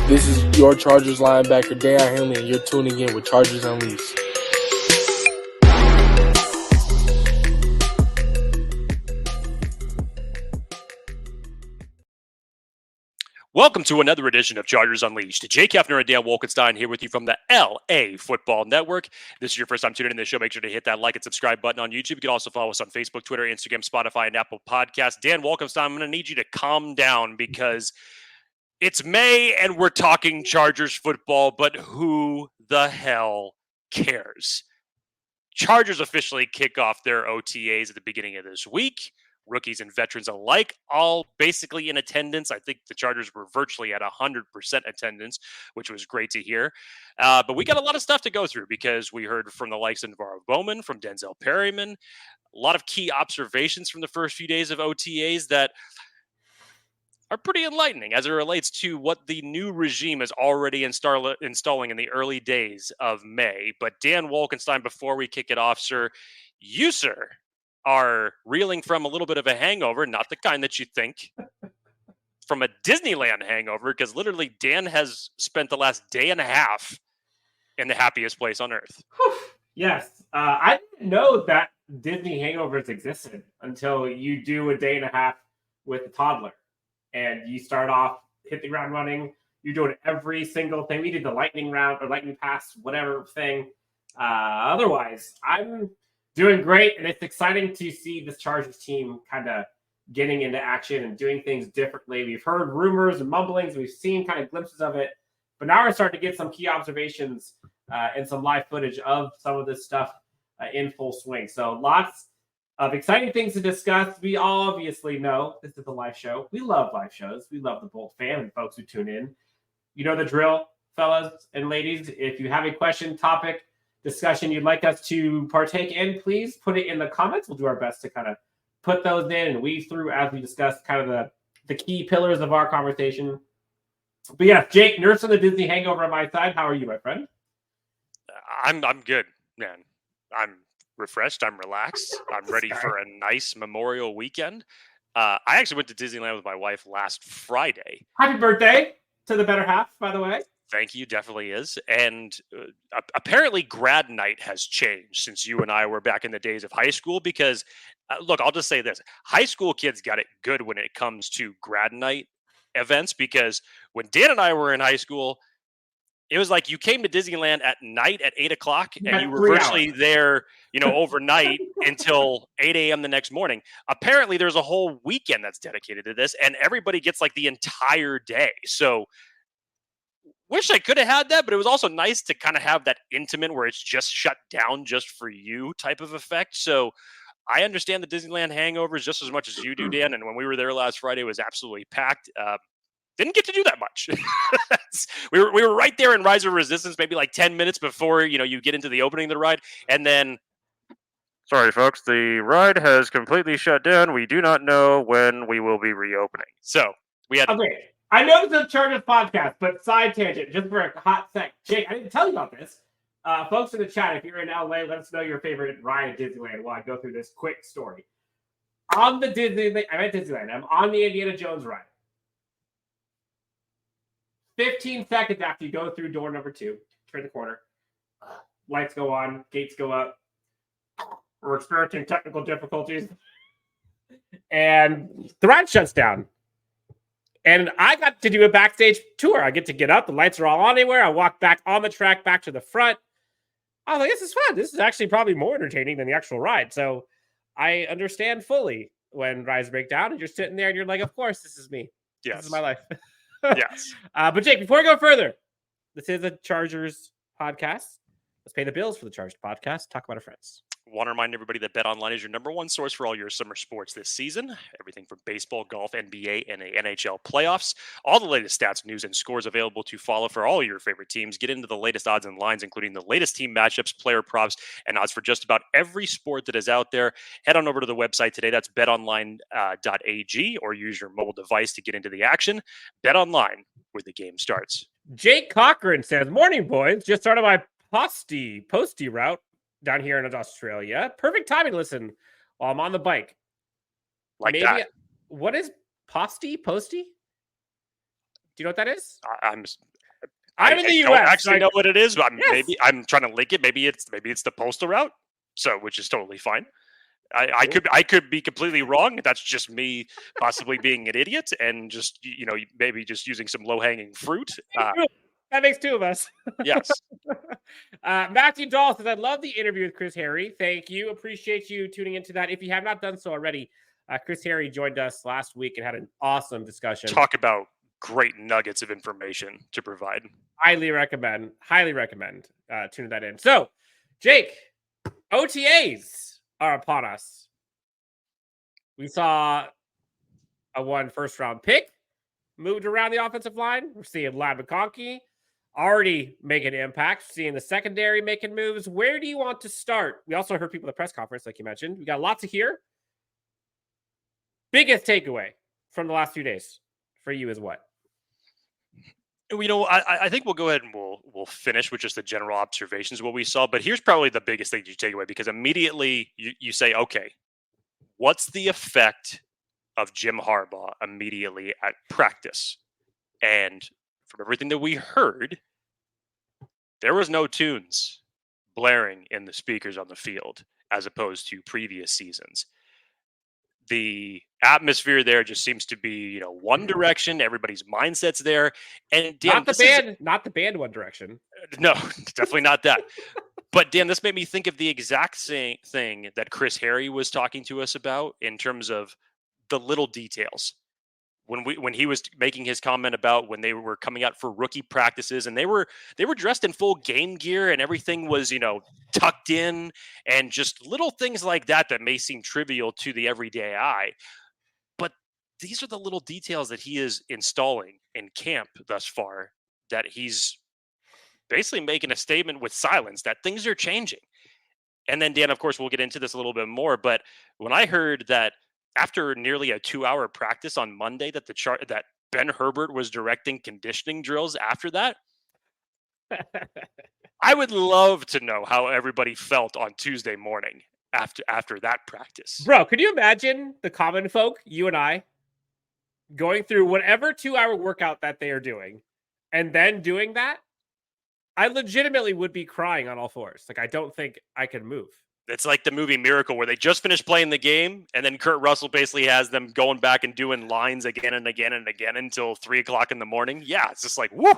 This is your Chargers linebacker, Daiyan Henley, and you're tuning in with Chargers Unleashed. Welcome to another edition of Chargers Unleashed. Jake Hefner and Dan Wolkenstein here with you from the LAFB Network. If this is your first time tuning in to the show, make sure to hit that like and subscribe button on YouTube. You can also follow us on Facebook, Twitter, Instagram, Spotify, and Apple Podcasts. Dan Wolkenstein, I'm going to need you to calm down because it's May and we're talking Chargers football, but who the hell cares? Chargers officially kick off their OTAs at the beginning of this week. Rookies and veterans alike, all basically in attendance. I think the Chargers were virtually at 100% attendance, which was great to hear. But we got a lot of stuff to go through because we heard from the likes of Navarro Bowman, from Denzel Perryman, a lot of key observations from the first few days of OTAs that are pretty enlightening as it relates to what the new regime is already installing in the early days of May. But Dan Wolkenstein, before we kick it off, sir, you, sir, are reeling from a little bit of a hangover, not the kind that you think, from a Disneyland hangover, because literally Dan has spent the last day and a half in the happiest place on earth. Yes. I didn't know that Disney hangovers existed until you do a day and a half with a toddler. And you start off, hit the ground running. You're doing every single thing. We did the lightning round or lightning pass, whatever thing. Otherwise, I'm doing great, and it's exciting to see this Chargers team kind of getting into action and doing things differently. We've heard rumors and mumblings. We've seen kind of glimpses of it. But now we're starting to get some key observations and some live footage of some of this stuff in full swing. So lots of exciting things to discuss. We obviously know this is a live show. We love live shows. We love the Bolt fam and folks who tune in. You know the drill, fellas and ladies. If you have a question, topic, discussion you'd like us to partake in, please put it in the comments. We'll do our best to kind of put those in and weave through as we discuss kind of the key pillars of our conversation. But yeah, Jake, nursing the Disney hangover on my side. How are you, my friend? I'm good, man. I'm refreshed. I'm relaxed. I'm ready for a nice Memorial weekend. I actually went to Disneyland with my wife last Friday. Happy birthday to the better half, by the way. Thank you, definitely is. And apparently grad night has changed since you and I were back in the days of high school because, look, I'll just say this. High school kids got it good when it comes to grad night events because when Dan and I were in high school, it was like you came to Disneyland at night at 8 o'clock and you were virtually there, overnight until 8 a.m. the next morning. Apparently there's a whole weekend that's dedicated to this and everybody gets like the entire day. So wish I could have had that, but it was also nice to kind of have that intimate where it's just shut down just for you type of effect. So I understand the Disneyland hangovers just as much as you do, Dan. And when we were there last Friday, it was absolutely packed. Didn't get to do that much. we were right there in Rise of Resistance, maybe like 10 minutes before, you get into the opening of the ride. And then, sorry, folks, the ride has completely shut down. We do not know when we will be reopening. So we had... Okay. I know this is a Chargers podcast, but side tangent, just for a hot sec. Jake, I didn't tell you about this. Folks in the chat, if you're in LA, let us know your favorite ride at Disneyland while I go through this quick story. On the Disneyland, I'm at Disneyland. I'm on the Indiana Jones ride. 15 seconds after you go through door number 2, turn the corner, lights go on, gates go up. We're experiencing technical difficulties. And the ride shuts down. And I got to do a backstage tour. I get to get up. The lights are all on anywhere. I walk back on the track, back to the front. I was like, this is fun. This is actually probably more entertaining than the actual ride. So I understand fully when rides break down and you're sitting there and you're like, of course, this is me. Yes. This is my life. Yes. But Jake, before we go further, this is a Chargers podcast. Let's pay the bills for the Chargers podcast. Talk about our friends. Want to remind everybody that BetOnline is your number one source for all your summer sports this season. Everything from baseball, golf, NBA, and the NHL playoffs. All the latest stats, news, and scores available to follow for all your favorite teams. Get into the latest odds and lines, including the latest team matchups, player props, and odds for just about every sport that is out there. Head on over to the website today. That's betonline.ag, or use your mobile device to get into the action. BetOnline, where the game starts. Jake Cochran says, morning, boys. Just started my posty route down here in Australia. Perfect timing to listen while I'm on the bike. Like maybe that. What is posty? Do you know what that is? I'm in the I don't US. actually know what it is, but Yes. maybe I'm trying to link it. Maybe it's the postal route. So, which is totally fine. I could be completely wrong. That's just me possibly being an idiot and just maybe just using some low hanging fruit. That makes two of us. Yes. Matthew Dahl says, I love the interview with Chris Harry. Thank you. Appreciate you tuning into that. If you have not done so already, Chris Harry joined us last week and had an awesome discussion. Talk about great nuggets of information to provide. Highly recommend tuning that in. So, Jake, OTAs are upon us. We saw a first round pick moved around the offensive line. We're seeing Ladd McConkey already making an impact. We're seeing the secondary making moves. Where do you want to start? We also heard people at the press conference, like you mentioned. We got lots to hear. Biggest takeaway from the last few days for you is what? I think we'll go ahead and we'll finish with just the general observations of what we saw. But here's probably the biggest thing you take away, because immediately you say, okay, what's the effect of Jim Harbaugh immediately at practice? And from everything that we heard, there was no tunes blaring in the speakers on the field as opposed to previous seasons. The atmosphere there just seems to be, one direction. Everybody's mindset's there, and Dan, not the band One Direction. No, definitely not that. But Dan, this made me think of the exact same thing that Chris Harry was talking to us about in terms of the little details. When he was making his comment about when they were coming out for rookie practices and they were dressed in full game gear and everything was, tucked in, and just little things like that may seem trivial to the everyday eye. But these are the little details that he is installing in camp thus far, that he's basically making a statement with silence that things are changing. And then, Dan, of course, we'll get into this a little bit more, but when I heard that after nearly a 2-hour practice on Monday that that Ben Herbert was directing conditioning drills after that, I would love to know how everybody felt on Tuesday morning after that practice. Bro, could you imagine the common folk, you and I, going through whatever 2-hour workout that they are doing and then doing that? I legitimately would be crying on all fours. Like, I don't think I could move. It's like the movie Miracle, where they just finished playing the game, and then Kurt Russell basically has them going back and doing lines again and again and again until 3:00 in the morning. Yeah, it's just like, woo!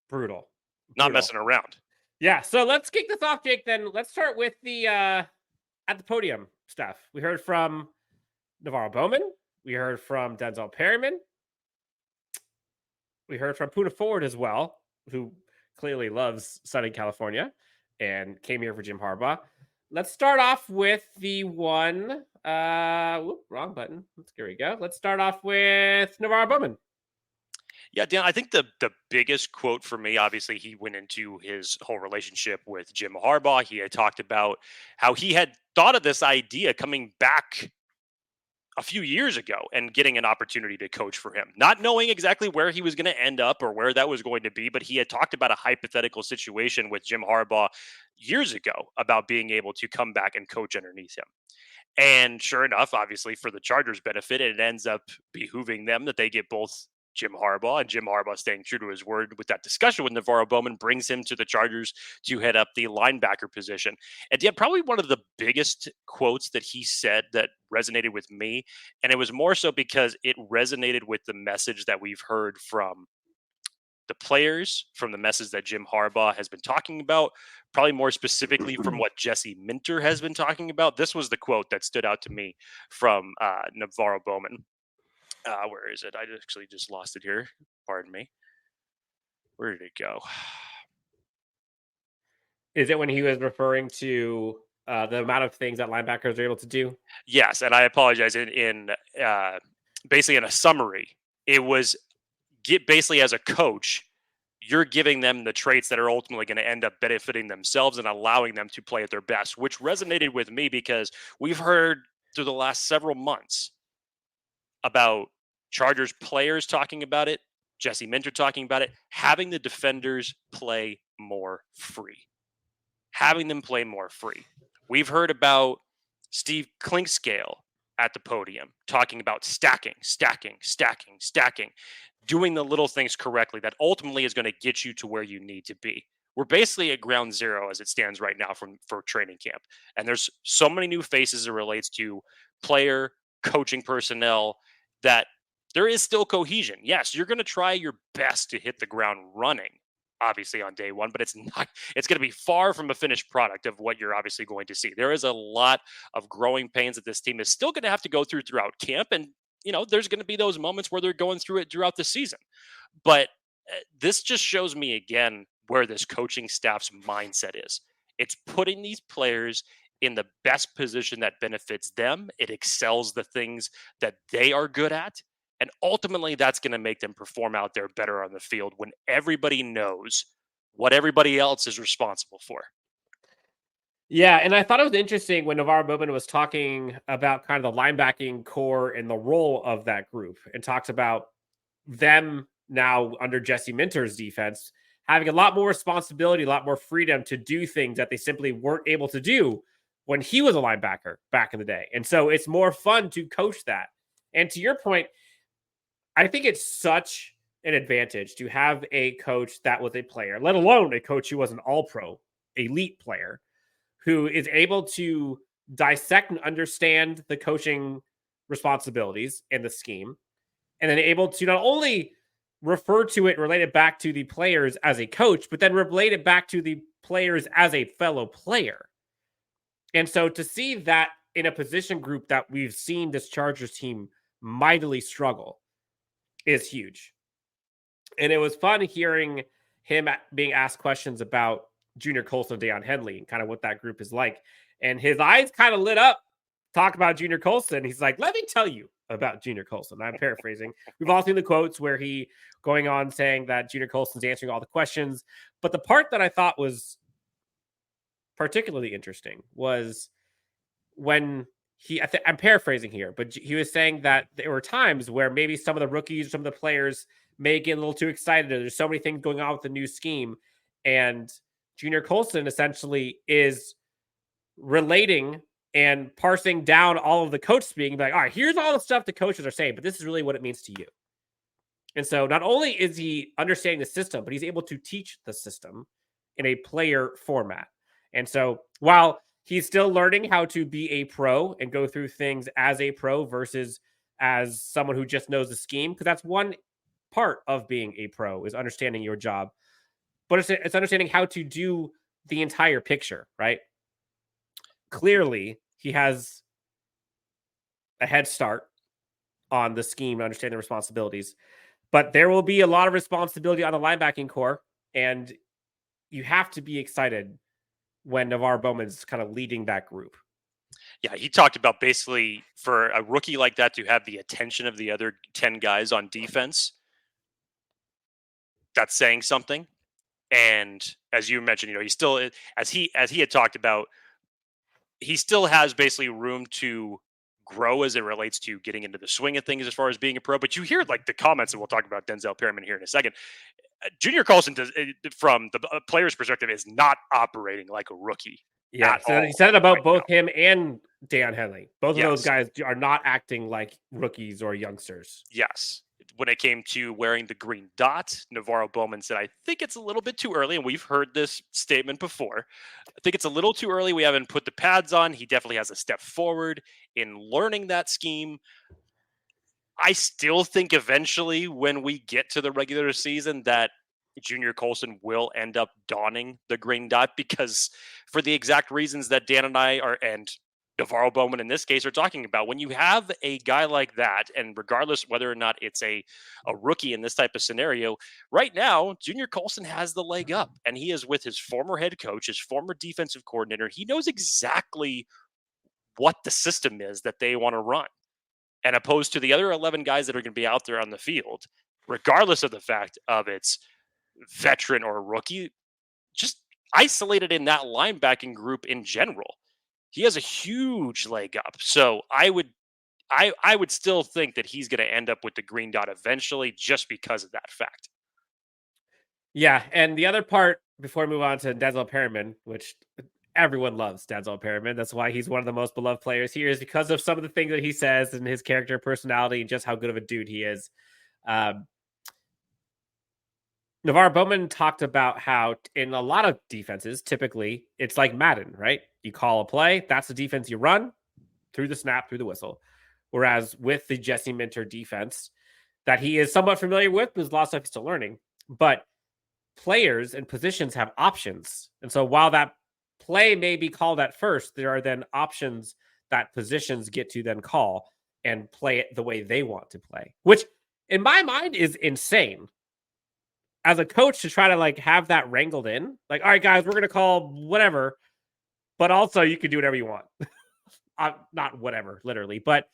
Brutal. Not messing around. Yeah, so let's kick this off, Jake, then. Let's start with the at the podium stuff. We heard from Navarro Bowman. We heard from Denzel Perryman. We heard from Poona Ford as well, who clearly loves sunny California and came here for Jim Harbaugh. Let's start off with the one. Wrong button. Here we go. Let's start off with Navarro Bowman. Yeah, Dan, I think the biggest quote for me, obviously, he went into his whole relationship with Jim Harbaugh. He had talked about how he had thought of this idea coming back a few years ago and getting an opportunity to coach for him, not knowing exactly where he was going to end up or where that was going to be. But he had talked about a hypothetical situation with Jim Harbaugh years ago about being able to come back and coach underneath him. And sure enough, obviously, for the Chargers' benefit, it ends up behooving them that they get both Jim Harbaugh, and Jim Harbaugh, staying true to his word with that discussion with Navarro Bowman, brings him to the Chargers to head up the linebacker position. And yeah, probably one of the biggest quotes that he said that resonated with me, and it was more so because it resonated with the message that we've heard from the players, from the message that Jim Harbaugh has been talking about, probably more specifically from what Jesse Minter has been talking about. This was the quote that stood out to me from Navarro Bowman. Where is it? I actually just lost it here. Pardon me. Where did it go? Is it when he was referring to the amount of things that linebackers are able to do? Yes, and I apologize. In basically in a summary, it was basically as a coach, you're giving them the traits that are ultimately going to end up benefiting themselves and allowing them to play at their best, which resonated with me because we've heard through the last several months about Chargers players talking about it, Jesse Minter talking about it, having the defenders play more free. Having them play more free. We've heard about Steve Clinkscale at the podium talking about stacking, doing the little things correctly that ultimately is going to get you to where you need to be. We're basically at ground zero as it stands right now for training camp. And there's so many new faces as it relates to player, coaching personnel that there is still cohesion. Yes, you're going to try your best to hit the ground running, obviously on day one, but it's going to be far from a finished product of what you're obviously going to see. There is a lot of growing pains that this team is still going to have to go throughout camp. And, there's going to be those moments where they're going through it throughout the season. But this just shows me again where this coaching staff's mindset is. It's putting these players in the best position that benefits them. It excels the things that they are good at. And ultimately, that's going to make them perform out there better on the field when everybody knows what everybody else is responsible for. Yeah, and I thought it was interesting when NaVorro Bowman was talking about kind of the linebacking core and the role of that group, and talks about them now under Jesse Minter's defense having a lot more responsibility, a lot more freedom to do things that they simply weren't able to do when he was a linebacker back in the day. And so it's more fun to coach that. And to your point, I think it's such an advantage to have a coach that was a player, let alone a coach who was an all-pro, elite player, who is able to dissect and understand the coaching responsibilities and the scheme, and then able to not only refer to it, relate it back to the players as a coach, but then relate it back to the players as a fellow player. And so to see that in a position group that we've seen this Chargers team mightily struggle is huge. And it was fun hearing him being asked questions about Junior Colson and Daiyan Henley and kind of what that group is like. And his eyes kind of lit up, talk about Junior Colson. He's like, let me tell you about Junior Colson. I'm paraphrasing. We've all seen the quotes where he going on saying that Junior Colson's answering all the questions. But the part that I thought was particularly interesting was when I'm paraphrasing here, but he was saying that there were times where maybe some of the rookies, some of the players may get a little too excited. There's so many things going on with the new scheme. And Junior Colson essentially is relating and parsing down all of the coach speaking, like, all right, here's all the stuff the coaches are saying, but this is really what it means to you. And so not only is he understanding the system, but he's able to teach the system in a player format. And so while he's still learning how to be a pro and go through things as a pro versus as someone who just knows the scheme, because that's one part of being a pro, is understanding your job. But it's understanding how to do the entire picture, right? Clearly, he has a head start on the scheme, understanding the responsibilities. But there will be a lot of responsibility on the linebacking core, and you have to be excited when NaVorro Bowman's kind of leading that group. Yeah, he talked about basically for a rookie like that to have the attention of the other 10 guys on defense, that's saying something. And as you mentioned, he still, as he had talked about, he still has basically room to grow as it relates to getting into the swing of things as far as being a pro. But you hear like the comments, and we'll talk about Denzel Perryman here in a second. Junior Colson, from the player's perspective, is not operating like a rookie. Yeah, so he said it about both him and Daiyan Henley. Both of those guys are not acting like rookies or youngsters. Yes. When it came to wearing the green dot, NaVorro Bowman said, I think it's a little bit too early. And we've heard this statement before. I think it's a little too early. We haven't put the pads on. He definitely has a step forward in learning that scheme. I still think eventually when we get to the regular season that Junior Colson will end up donning the green dot, because for the exact reasons that Dan and I are, and NaVorro Bowman in this case, are talking about, when you have a guy like that, and regardless whether or not it's a rookie in this type of scenario, right now, Junior Colson has the leg up, and he is with his former head coach, his former defensive coordinator. He knows exactly what the system is that they want to run. And opposed to the other 11 guys that are going to be out there on the field, regardless of the fact of it's veteran or rookie, just isolated in that linebacking group in general, he has a huge leg up. So I would still think that he's going to end up with the green dot eventually, just because of that fact. Yeah, and the other part before we move on to Denzel Perryman, which everyone loves Denzel Perryman. That's why he's one of the most beloved players here, is because of some of the things that he says and his character, personality, and just how good of a dude he is. Navarre Bowman talked about how in a lot of defenses, typically it's like Madden, right? You call a play, that's the defense you run through the snap, through the whistle. Whereas with the Jesse Minter defense that he is somewhat familiar with, there's a lot of stuff he's still learning. But players and positions have options. And so while that play may be called at first, there are then options that positions get to then call and play it the way they want to play, which in my mind is insane. As a coach, to try to like have that wrangled in, like, all right, guys, we're going to call whatever, but also you can do whatever you want. Not whatever, literally, but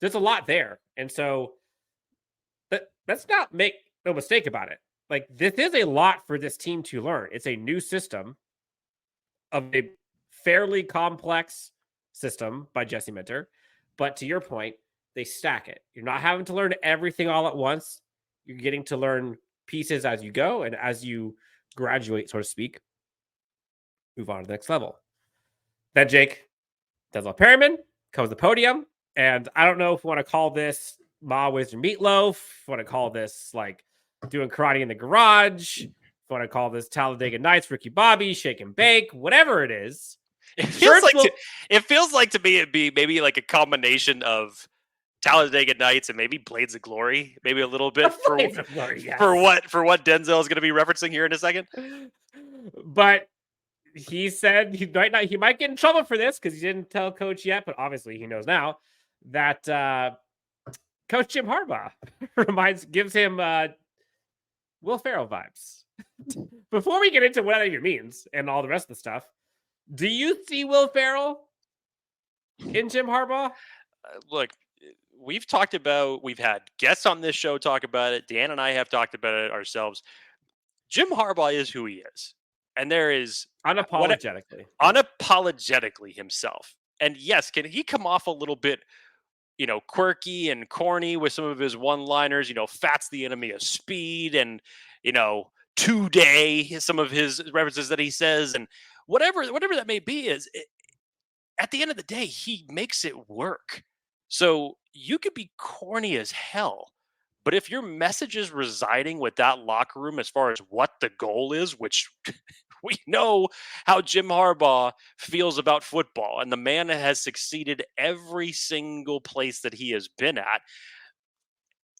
there's a lot there. And so let's not make no mistake about it. Like, this is a lot for this team to learn. It's a new system of a fairly complex system by Jesse Minter. But to your point, they stack it. You're not having to learn everything all at once. You're getting to learn pieces as you go, and as you graduate, so to speak, move on to the next level. Then Jake, Denzel Perryman comes to the podium, and I don't know if we want to call this Ma Wizard Meatloaf, if we want to call this like doing karate in the garage, if we want to call this Talladega Nights, Ricky Bobby, Shake and Bake, whatever it is. It feels like to me it'd be maybe like a combination of Talladega Nights and maybe Blades of Glory, maybe a little bit for what Denzel is going to be referencing here in a second. But he said he might get in trouble for this because he didn't tell Coach yet, but obviously he knows now that Coach Jim Harbaugh gives him Will Ferrell vibes. Before we get into what that even means and all the rest of the stuff, do you see Will Ferrell in Jim Harbaugh? Look, we've had guests on this show talk about it. Dan and I have talked about it ourselves. Jim Harbaugh is who he is. And there is unapologetically himself. And yes, can he come off a little bit, quirky and corny with some of his one-liners, fat's the enemy of speed, and, today, some of his references that he says, and whatever that may be, at the end of the day, he makes it work. So you could be corny as hell, but if your message is residing with that locker room as far as what the goal is, which we know how Jim Harbaugh feels about football, and the man has succeeded every single place that he has been at.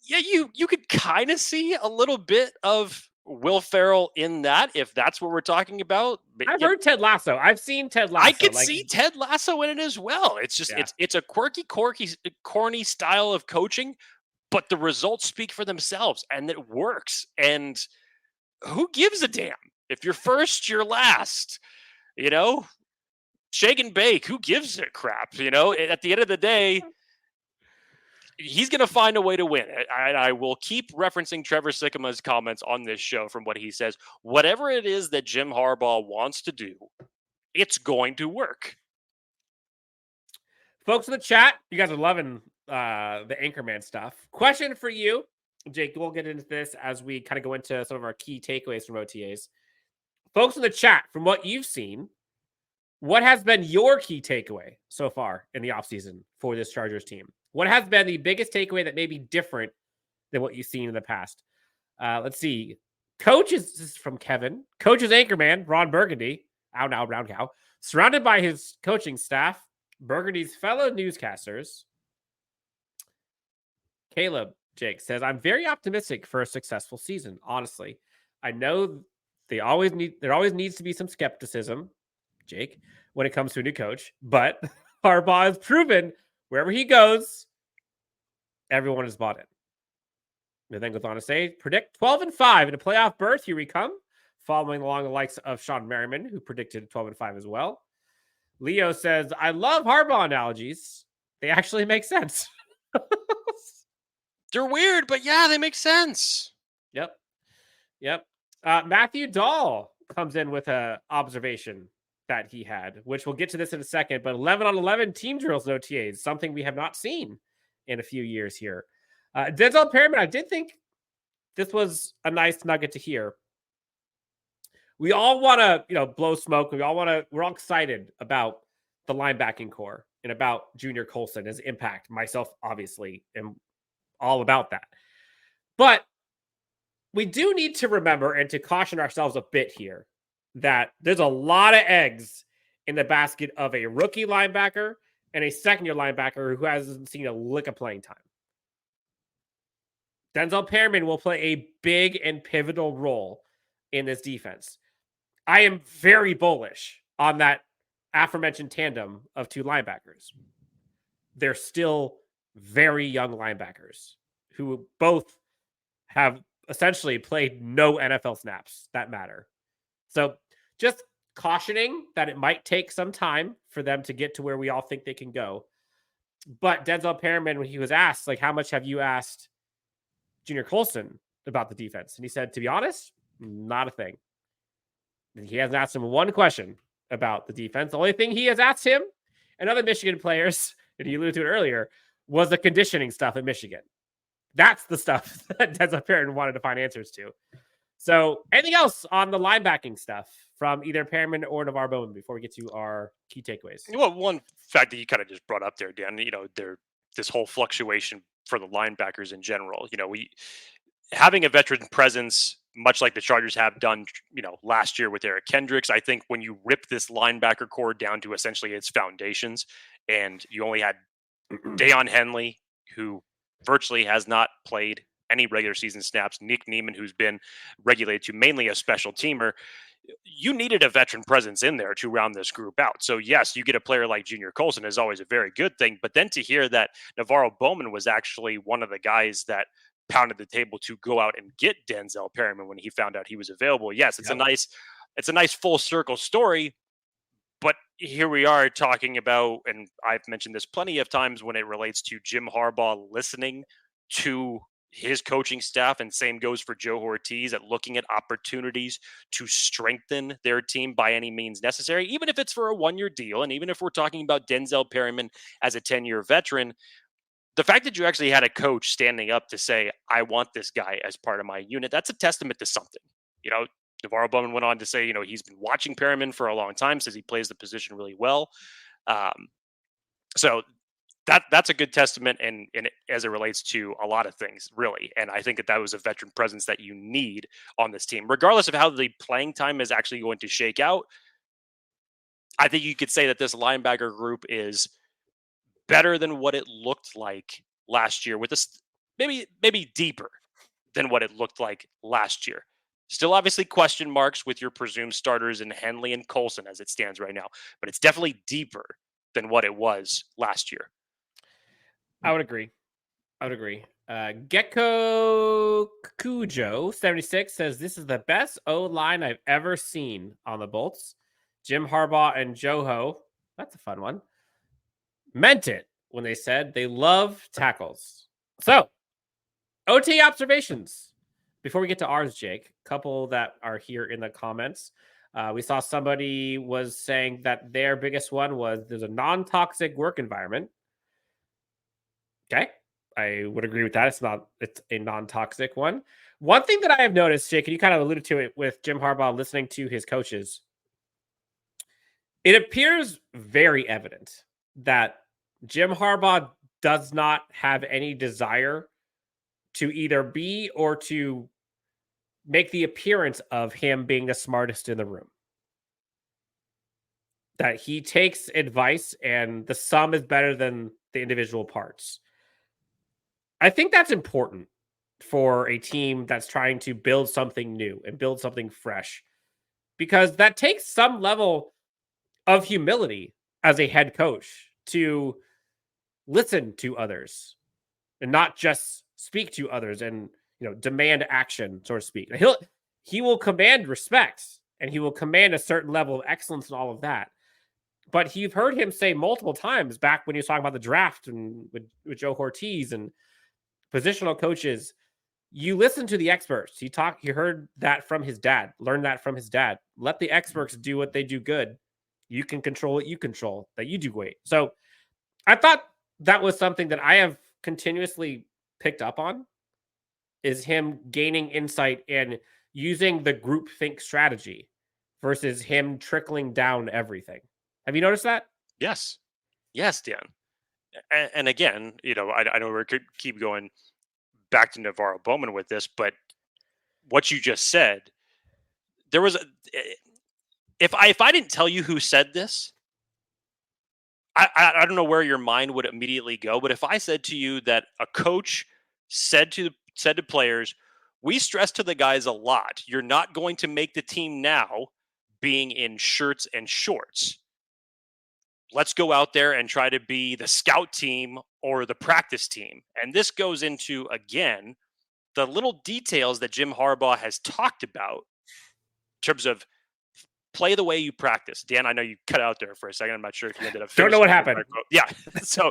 Yeah, you could kind of see a little bit of Will Ferrell in that, if that's what we're talking about. I've heard Ted Lasso. I've seen Ted Lasso. I could see Ted Lasso in it as well. It's just it's a quirky, corny style of coaching, but the results speak for themselves, and it works. And who gives a damn if you're first, you're last? Shake and bake. Who gives a crap? At the end of the day, he's going to find a way to win. I will keep referencing Trevor Sikkema's comments on this show from what he says. Whatever it is that Jim Harbaugh wants to do, it's going to work. Folks in the chat, you guys are loving the Anchorman stuff. Question for you, Jake. We'll get into this as we kind of go into some of our key takeaways from OTAs. Folks in the chat, from what you've seen, what has been your key takeaway so far in the offseason for this Chargers team? What has been the biggest takeaway that may be different than what you've seen in the past? Let's see. This is from Kevin. Coach's Anchorman, Ron Burgundy, out now, round cow, surrounded by his coaching staff, Burgundy's fellow newscasters. Caleb Jake says, I'm very optimistic for a successful season. Honestly, I know there always needs to be some skepticism, Jake, when it comes to a new coach, but Harbaugh has proven wherever he goes, everyone is bought in. And then goes on to say, predict 12-5 in a playoff berth. Here we come, following along the likes of Sean Merriman, who predicted 12-5 as well. Leo says, I love Harbaugh analogies. They actually make sense. They're weird, but yeah, they make sense. Yep. Matthew Dahl comes in with an observation that he had, which we'll get to this in a second, but 11-on-11 team drills and OTAs, something we have not seen in a few years here. Denzel Perryman, I did think this was a nice nugget to hear. we all want to, blow smoke. We're all excited about the linebacking core and about Junior Colson, his impact. Myself, obviously, am all about that. But we do need to remember and to caution ourselves a bit here that there's a lot of eggs in the basket of a rookie linebacker and a second-year linebacker who hasn't seen a lick of playing time. Denzel Perryman will play a big and pivotal role in this defense. I am very bullish on that aforementioned tandem of two linebackers. They're still very young linebackers who both have essentially played no NFL snaps that matter. So just cautioning that it might take some time for them to get to where we all think they can go. But Denzel Perryman, when he was asked, how much have you asked Junior Colson about the defense? And he said, to be honest, not a thing. He hasn't asked him one question about the defense. The only thing he has asked him and other Michigan players, and he alluded to it earlier, was the conditioning stuff at Michigan. That's the stuff that Denzel Perryman wanted to find answers to. So anything else on the linebacking stuff from either Perryman or NaVorro Bowman before we get to our key takeaways? Well, one fact that you kind of just brought up there, Dan, this whole fluctuation for the linebackers in general. We having a veteran presence, much like the Chargers have done, last year with Eric Kendricks. I think when you rip this linebacker core down to essentially its foundations, and you only had Daiyan Henley, who virtually has not played any regular season snaps, Nick Neiman, who's been regulated to mainly a special teamer, you needed a veteran presence in there to round this group out. So yes, you get a player like Junior Colson is always a very good thing. But then to hear that NaVorro Bowman was actually one of the guys that pounded the table to go out and get Denzel Perryman when he found out he was available. Yes, it's a nice full circle story. But here we are talking about, and I've mentioned this plenty of times when it relates to Jim Harbaugh listening to his coaching staff, and same goes for Joe Ortiz at looking at opportunities to strengthen their team by any means necessary, even if it's for a one-year deal. And even if we're talking about Denzel Perryman as a 10-year veteran, the fact that you actually had a coach standing up to say, I want this guy as part of my unit, that's a testament to something. NaVorro Bowman went on to say, he's been watching Perryman for a long time, says he plays the position really well. So that's a good testament, and as it relates to a lot of things, really. And I think that was a veteran presence that you need on this team, regardless of how the playing time is actually going to shake out. I think you could say that this linebacker group is better than what it looked like last year, with this maybe deeper than what it looked like last year. Still, obviously, question marks with your presumed starters in Henley and Colson as it stands right now, but it's definitely deeper than what it was last year. I would agree. Gecko Kujo 76 says this is the best O-line I've ever seen on the Bolts. Jim Harbaugh and Joho, that's a fun one, meant it when they said they love tackles. So, OT observations. Before we get to ours, Jake, a couple that are here in the comments. We saw somebody was saying that their biggest one was there's a non-toxic work environment. Okay, I would agree with that. It's a non-toxic one. One thing that I have noticed, Jake, and you kind of alluded to it with Jim Harbaugh listening to his coaches, it appears very evident that Jim Harbaugh does not have any desire to either be or to make the appearance of him being the smartest in the room. That he takes advice and the sum is better than the individual parts. I think that's important for a team that's trying to build something new and build something fresh, because that takes some level of humility as a head coach to listen to others and not just speak to others and demand action, so to speak. He will command respect and he will command a certain level of excellence and all of that. But you've heard him say multiple times back when he was talking about the draft and with Joe Ortiz and positional coaches, you listen to the experts. He heard that from his dad, learned that from his dad. Let the experts do what they do good. You can control what you control, that you do great. So I thought that was something that I have continuously picked up on, is him gaining insight and using the group think strategy versus him trickling down everything. Have you noticed that? Yes, Dan. And again, I know we could keep going back to Navarro Bowman with this, but what you just said, there was if I didn't tell you who said this, I don't know where your mind would immediately go. But if I said to you that a coach said to players, we stress to the guys a lot, you're not going to make the team now being in shirts and shorts. Let's go out there and try to be the scout team or the practice team. And this goes into, again, the little details that Jim Harbaugh has talked about in terms of play the way you practice. Dan, I know you cut out there for a second. I'm not sure if you ended up. Don't know what happened. Yeah. So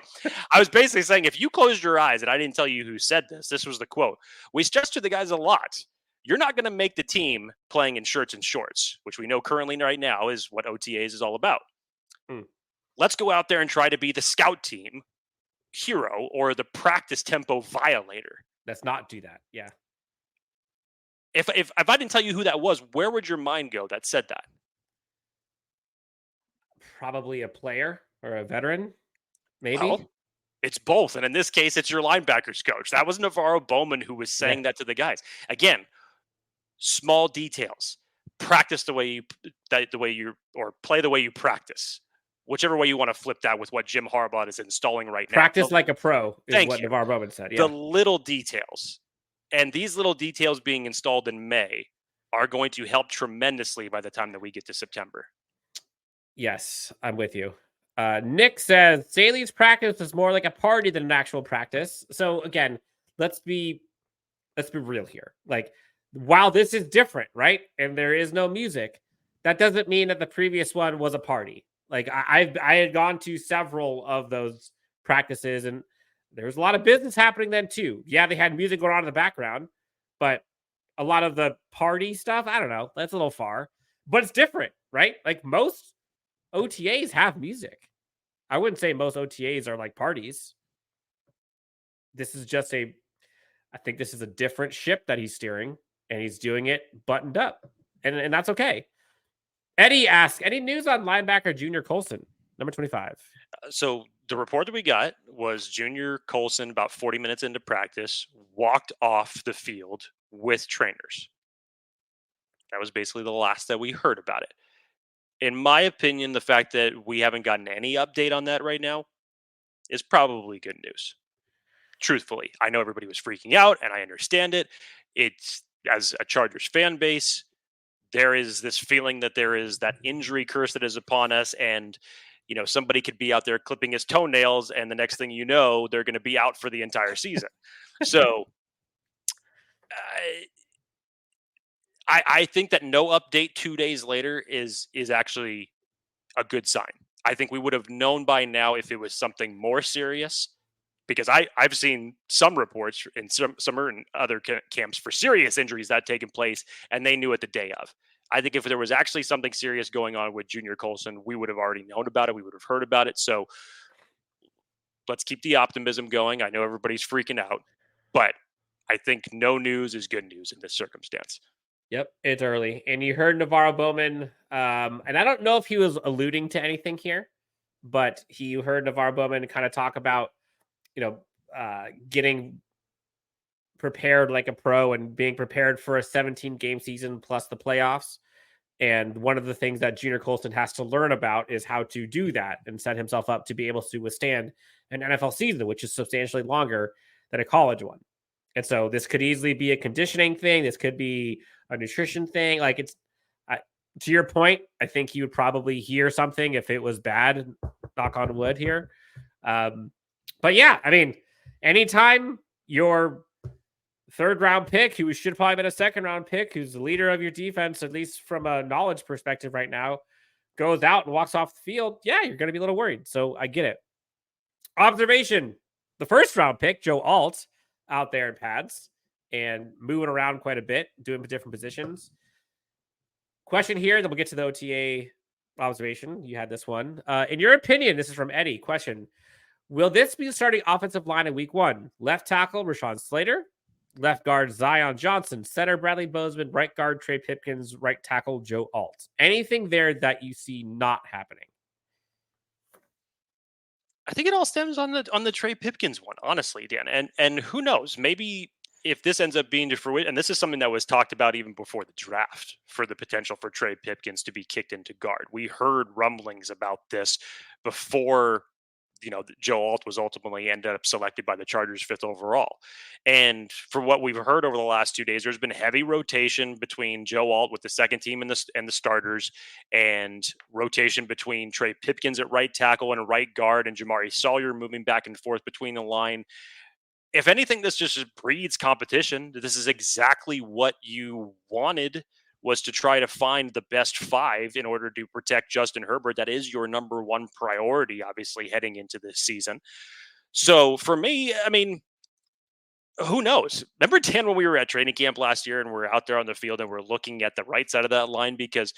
I was basically saying, if you closed your eyes, and I didn't tell you who said this was the quote. We stress to the guys a lot. You're not going to make the team playing in shirts and shorts, which we know currently right now is what OTAs is all about. Let's go out there and try to be the scout team hero or the practice tempo violator. Let's not do that. Yeah. If I didn't tell you who that was, where would your mind go that said that? Probably a player or a veteran, maybe. Well, it's both. And in this case, it's your linebackers coach. That was Navarro Bowman who was saying that to the guys. Again, small details. Practice the way you play the way you practice. Whichever way you want to flip that with what Jim Harbaugh is installing right now. Practice like a pro is what you. Navarro Bowman said. Yeah. The little details. And these little details being installed in May are going to help tremendously by the time that we get to September. Yes, I'm with you. Nick says Staley's practice is more like a party than an actual practice. So again, let's be real here. Like, while this is different, right? And there is no music, that doesn't mean that the previous one was a party. Like I had gone to several of those practices, and there was a lot of business happening then too. Yeah, they had music going on in the background, but a lot of the party stuff, I don't know, that's a little far. But it's different, right? Like most OTAs have music. I wouldn't say most OTAs are like parties. This is just I think this is a different ship that he's steering, and he's doing it buttoned up, and that's okay. Eddie asks, any news on linebacker Junior Colson, number 25? So the report that we got was Junior Colson, about 40 minutes into practice, walked off the field with trainers. That was basically the last that we heard about it. In my opinion, the fact that we haven't gotten any update on that right now is probably good news. Truthfully, I know everybody was freaking out, and I understand it. It's, as a Chargers fan base, there is this feeling that there is that injury curse that is upon us, and somebody could be out there clipping his toenails, and the next thing you know, they're going to be out for the entire season. So I think that no update 2 days later is actually a good sign. I think we would have known by now if it was something more serious, because I've seen some reports in some other camps for serious injuries that taken place, and they knew it the day of. I think if there was actually something serious going on with Junior Colson, we would have already known about it. We would have heard about it. So let's keep the optimism going. I know everybody's freaking out, but I think no news is good news in this circumstance. Yep, it's early. And you heard Navarro Bowman, and I don't know if he was alluding to anything here, but you heard Navarro Bowman kind of talk about, getting prepared like a pro and being prepared for a 17-game season plus the playoffs. And one of the things that Junior Colson has to learn about is how to do that and set himself up to be able to withstand an NFL season, which is substantially longer than a college one. And so this could easily be a conditioning thing. This could be a nutrition thing. Like, it's to your point, I think you would probably hear something if it was bad, knock on wood here. But yeah, I mean, anytime your third round pick, who should probably been a second round pick, who's the leader of your defense, at least from a knowledge perspective right now, goes out and walks off the field, yeah, you're going to be a little worried. So I get it. Observation, the first round pick, Joe Alt, out there in pads and moving around quite a bit, doing different positions. Question here, then we'll get to the OTA observation. You had this one. In your opinion, this is from Eddie. Question, will this be the starting offensive line in week one? Left tackle, Rashawn Slater. left guard Daiyan Johnson, center Bradley Bozeman, right guard Trey Pipkins, right tackle Joe Alt. Anything there that you see not happening? I think it all stems on the Trey Pipkins one, honestly, Dan. And who knows? Maybe if this ends up being to fruition, and this is something that was talked about even before the draft, for the potential for Trey Pipkins to be kicked into guard. We heard rumblings about this before, Joe Alt was ultimately ended up selected by the Chargers 5th overall. And from what we've heard over the last 2 days, there's been heavy rotation between Joe Alt with the second team and the starters, and rotation between Trey Pipkins at right tackle and right guard, and Jamari Sawyer moving back and forth between the line. If anything, this just breeds competition. This is exactly what you wanted, was to try to find the best 5 in order to protect Justin Herbert. That is your number one priority, obviously, heading into this season. So for me, I mean, who knows? Remember, Dan, when we were at training camp last year and we're out there on the field and we're looking at the right side of that line, because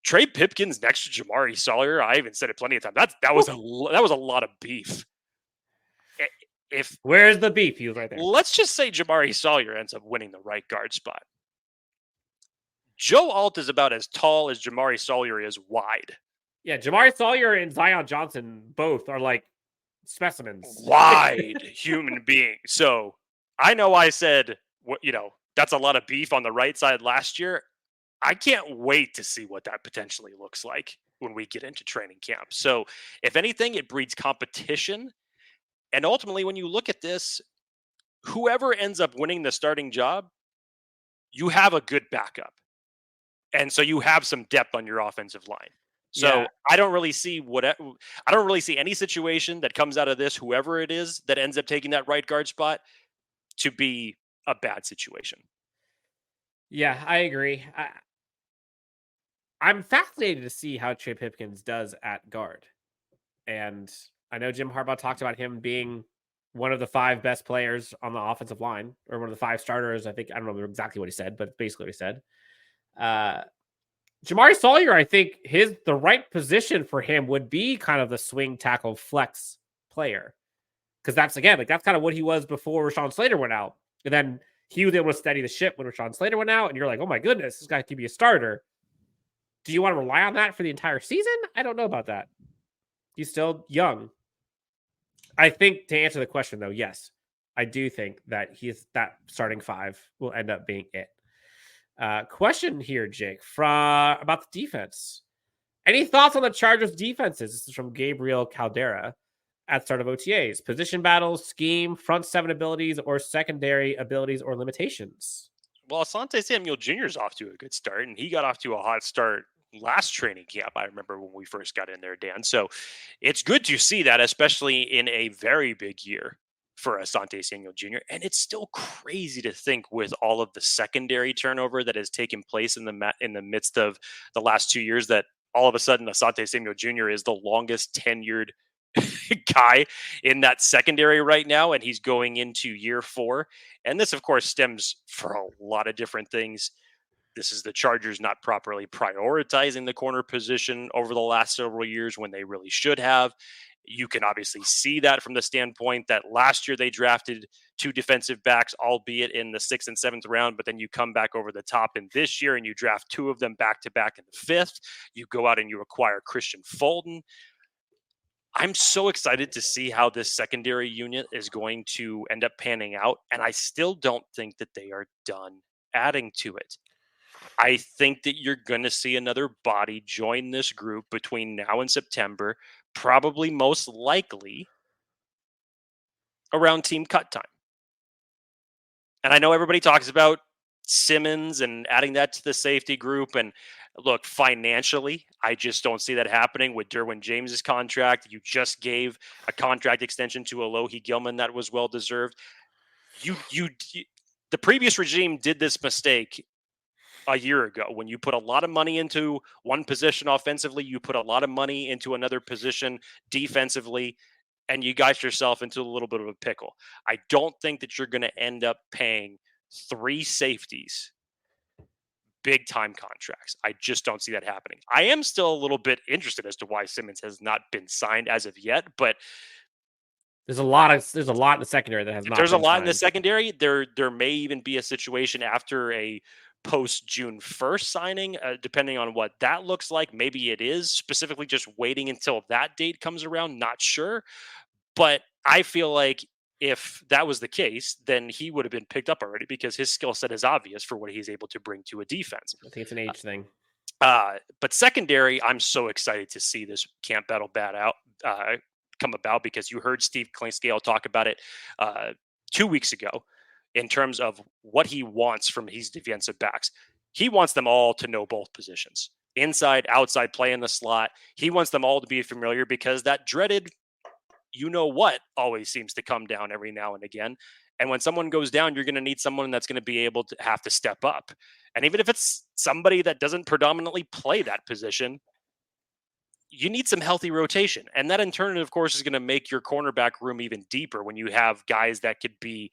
Trey Pipkins next to Jamari Sawyer, I even said it plenty of times, that was a lot of beef. Where's the beef? He was right there. Let's just say Jamari Sawyer ends up winning the right guard spot. Joe Alt is about as tall as Jamari Sawyer is wide. Yeah, Jamari Sawyer and Daiyan Johnson both are like specimens. Wide human beings. So I know I said, that's a lot of beef on the right side last year. I can't wait to see what that potentially looks like when we get into training camp. So if anything, it breeds competition. And ultimately, when you look at this, whoever ends up winning the starting job, you have a good backup. And so you have some depth on your offensive line. So yeah. I don't really see any situation that comes out of this, whoever it is that ends up taking that right guard spot, to be a bad situation. Yeah, I agree. I'm fascinated to see how Trey Pipkins does at guard. And I know Jim Harbaugh talked about him being one of the 5 best players on the offensive line, or one of the 5 starters. I don't remember exactly what he said, but basically what he said. Jamari Sawyer, I think the right position for him would be kind of the swing tackle flex player. Because that's kind of what he was before Rashawn Slater went out. And then he was able to steady the ship when Rashawn Slater went out. And you're like, oh my goodness, this guy could be a starter. Do you want to rely on that for the entire season? I don't know about that. He's still young. I think, to answer the question, though, yes, I do think that that starting 5 will end up being it. Question here, Jake, about the defense. Any thoughts on the Chargers' defenses? This is from Gabriel Caldera at start of OTAs. Position battles, scheme, front 7 abilities, or secondary abilities or limitations? Well, Asante Samuel Jr. is off to a good start, and he got off to a hot start last training camp. I remember when we first got in there, Dan. So it's good to see that, especially in a very big year for Asante Samuel Jr. And it's still crazy to think, with all of the secondary turnover that has taken place in the midst of the last 2 years, that all of a sudden Asante Samuel Jr. is the longest tenured guy in that secondary right now, and he's going into year 4. And this, of course, stems for a lot of different things. This is the Chargers not properly prioritizing the corner position over the last several years when they really should have. You can obviously see that from the standpoint that last year they drafted 2 defensive backs, albeit in the 6th and 7th round, but then you come back over the top in this year and you draft 2 of them back to back in the 5th. You go out and you acquire Christian Fulton. I'm so excited to see how this secondary unit is going to end up panning out, and I still don't think that they are done adding to it. I think that you're going to see another body join this group between now and September, probably most likely around team cut time. And I know everybody talks about Simmons and adding that to the safety group. And look, financially, I just don't see that happening with Derwin James's contract. You just gave a contract extension to Alohi Gilman that was well-deserved. The previous regime did this mistake a year ago. When you put a lot of money into one position offensively, you put a lot of money into another position defensively, and you got yourself into a little bit of a pickle. I don't think that you're going to end up paying 3 safeties big time contracts. I just don't see that happening. I am still a little bit interested as to why Simmons has not been signed as of yet, but There's a lot in the secondary that has not. There's a been lot in the signed. secondary. There may even be a situation after a post June 1st signing, depending on what that looks like. Maybe it is specifically just waiting until that date comes around. Not sure, but I feel like if that was the case, then he would have been picked up already because his skill set is obvious for what he's able to bring to a defense. I think it's an age thing. But secondary, I'm so excited to see this camp battle come about because you heard Steve Clinkscale talk about it 2 weeks ago in terms of what he wants from his defensive backs. He wants them all to know both positions, inside, outside, play in the slot. He wants them all to be familiar because that dreaded, you know what, always seems to come down every now and again. And when someone goes down, you're going to need someone that's going to be able to have to step up. And even if it's somebody that doesn't predominantly play that position, you need some healthy rotation. And that in turn, of course, is going to make your cornerback room even deeper when you have guys that could be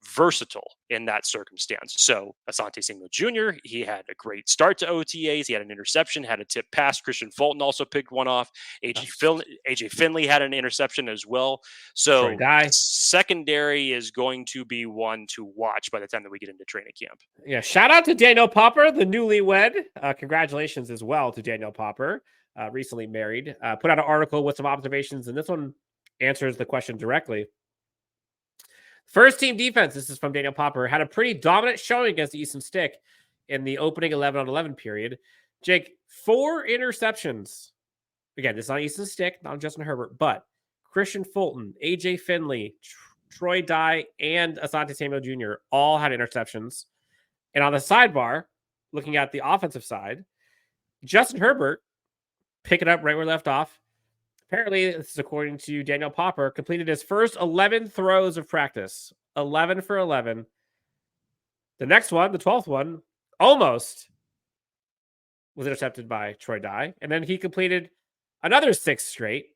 versatile in that circumstance. So Asante Samuel Jr., he had a great start to OTAs. He had an interception, had a tip pass. Christian Fulton also picked one off. AJ Finley had an interception as well. So secondary is going to be one to watch by the time that we get into training camp. Yeah, shout out to Daniel Popper, the newlywed. Congratulations as well to Daniel Popper, recently married. Put out an article with some observations, and this one answers the question directly. First team defense, this is from Daniel Popper, had a pretty dominant showing against the Eastern Stick in the opening 11-on-11 period. Jake, 4 interceptions. Again, this is not Eastern Stick, not Justin Herbert, but Christian Fulton, AJ Finley, Troy Dye, and Asante Samuel Jr. all had interceptions. And on the sidebar, looking at the offensive side, Justin Herbert, picking up right where we left off, apparently, this is according to Daniel Popper, completed his first 11 throws of practice. 11 for 11. The next one, the 12th one, almost was intercepted by Troy Dye. And then he completed another 6 straight.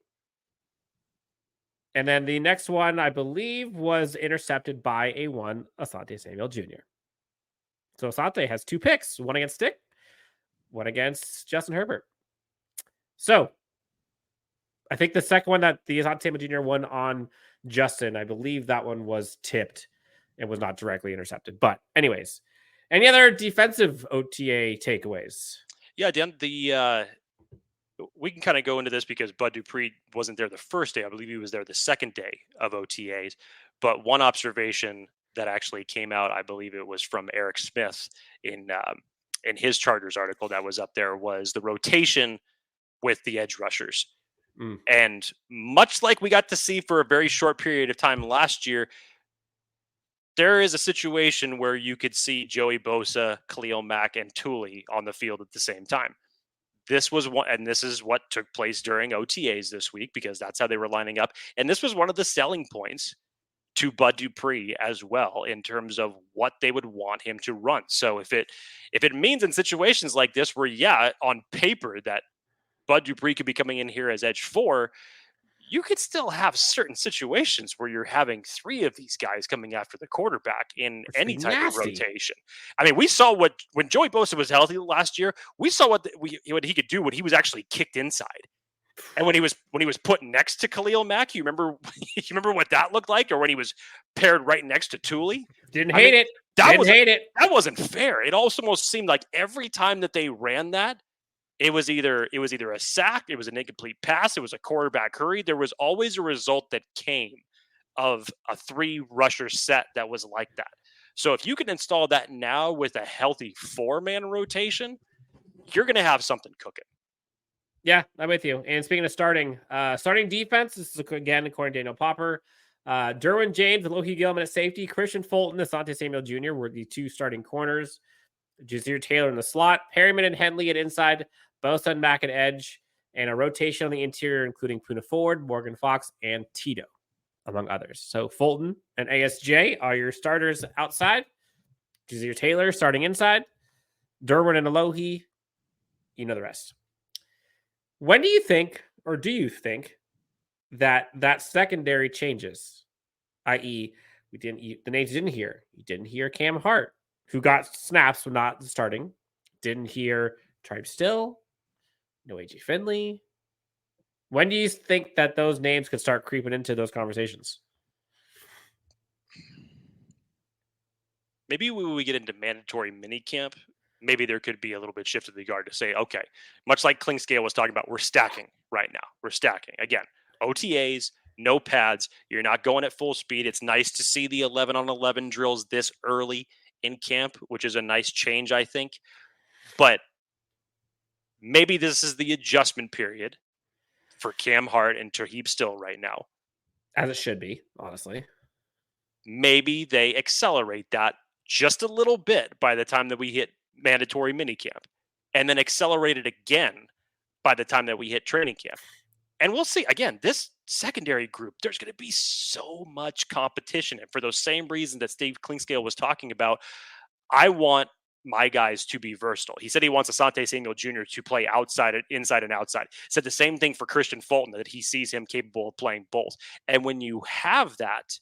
And then the next one, I believe, was intercepted by Asante Samuel Jr. So Asante has 2 picks, one against Stick, one against Justin Herbert. So I think the second one that the Asante Samuel Jr. won on Justin, I believe that one was tipped and was not directly intercepted. But anyways, any other defensive OTA takeaways? Yeah, Dan, we can kind of go into this because Bud Dupree wasn't there the first day. I believe he was there the second day of OTAs. But one observation that actually came out, I believe it was from Eric Smith in his Chargers article that was up there, was the rotation with the edge rushers. And much like we got to see for a very short period of time last year, there is a situation where you could see Joey Bosa, Khalil Mack, and Tuli on the field at the same time. This was one, and this is what took place during OTAs this week because that's how they were lining up. And this was one of the selling points to Bud Dupree as well in terms of what they would want him to run. So if it means in situations like this where, yeah, on paper that Bud Dupree could be coming in here as edge 4, you could still have certain situations where you're having 3 of these guys coming after the quarterback in any type of rotation. I mean, we saw when Joey Bosa was healthy last year, we saw what he could do when he was actually kicked inside. And when he was put next to Khalil Mack, you remember what that looked like, or when he was paired right next to Tuli? Didn't hate it. That wasn't fair. It almost seemed like every time that they ran that, it was either a sack, it was an incomplete pass, it was a quarterback hurry. There was always a result that came of a 3-rusher set that was like that. So if you can install that now with a healthy 4-man rotation, you're going to have something cooking. Yeah, I'm with you. And speaking of starting defense, this is again according to Daniel Popper. Derwin James and Lohi Gilman at safety, Christian Fulton, Asante Samuel Jr. were the 2 starting corners. Jazeer Taylor in the slot, Perryman and Henley at inside, Bosa and Mack at edge, and a rotation on the interior, including Puna Ford, Morgan Fox, and Tito, among others. So Fulton and ASJ are your starters outside. Jazeer Taylor starting inside. Derwin and Alohi, you know the rest. When do you think that secondary changes? I.e., the names you didn't hear. You didn't hear Cam Hart, who got snaps but not starting. Didn't hear Tarheeb Still. No AJ Finley. When do you think that those names could start creeping into those conversations? Maybe when we get into mandatory minicamp, maybe there could be a little bit shift of the guard to say, okay, much like Klingscale was talking about, we're stacking right now. We're stacking. Again, OTAs, no pads. You're not going at full speed. It's nice to see the 11-on-11 drills this early in camp, which is a nice change, I think. But maybe this is the adjustment period for Cam Hart and Tarheeb Still right now. As it should be, honestly. Maybe they accelerate that just a little bit by the time that we hit mandatory minicamp, and then accelerate it again by the time that we hit training camp. And we'll see. Again, this secondary group, there's going to be so much competition. And for those same reasons that Steve Klingscale was talking about, I want my guys to be versatile. He said he wants Asante Samuel Jr. to play outside, inside, and outside. Said the same thing for Christian Fulton, that he sees him capable of playing both. And when you have that,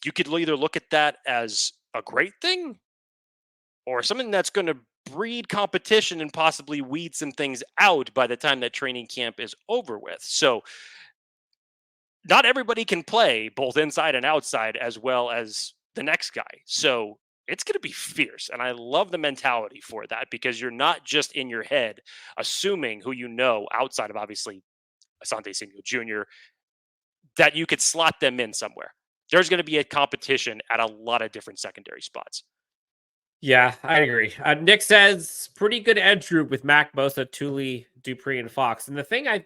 you could either look at that as a great thing or something that's going to breed competition and possibly weed some things out by the time that training camp is over with. So not everybody can play both inside and outside as well as the next guy. So it's going to be fierce. And I love the mentality for that, because you're not just in your head assuming who you know outside of obviously Asante Samuel Jr., that you could slot them in somewhere. There's going to be a competition at a lot of different secondary spots. Yeah, I agree. Nick says pretty good edge group with Mack, Bosa, Tuli, Dupree, and Fox. And the thing I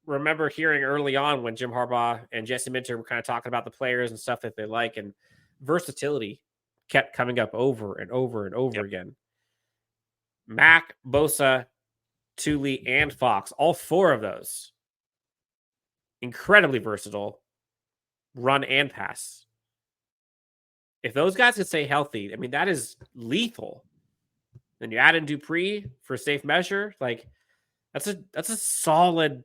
remember hearing early on when Jim Harbaugh and Jesse Minter were kind of talking about the players and stuff that they like, and versatility kept coming up over and over and over again. Mack, Bosa, Tuli, and Fox, all four of those, incredibly versatile, run and pass. If those guys could stay healthy, I mean, that is lethal. Then you add in Dupree for safe measure. Like, that's a solid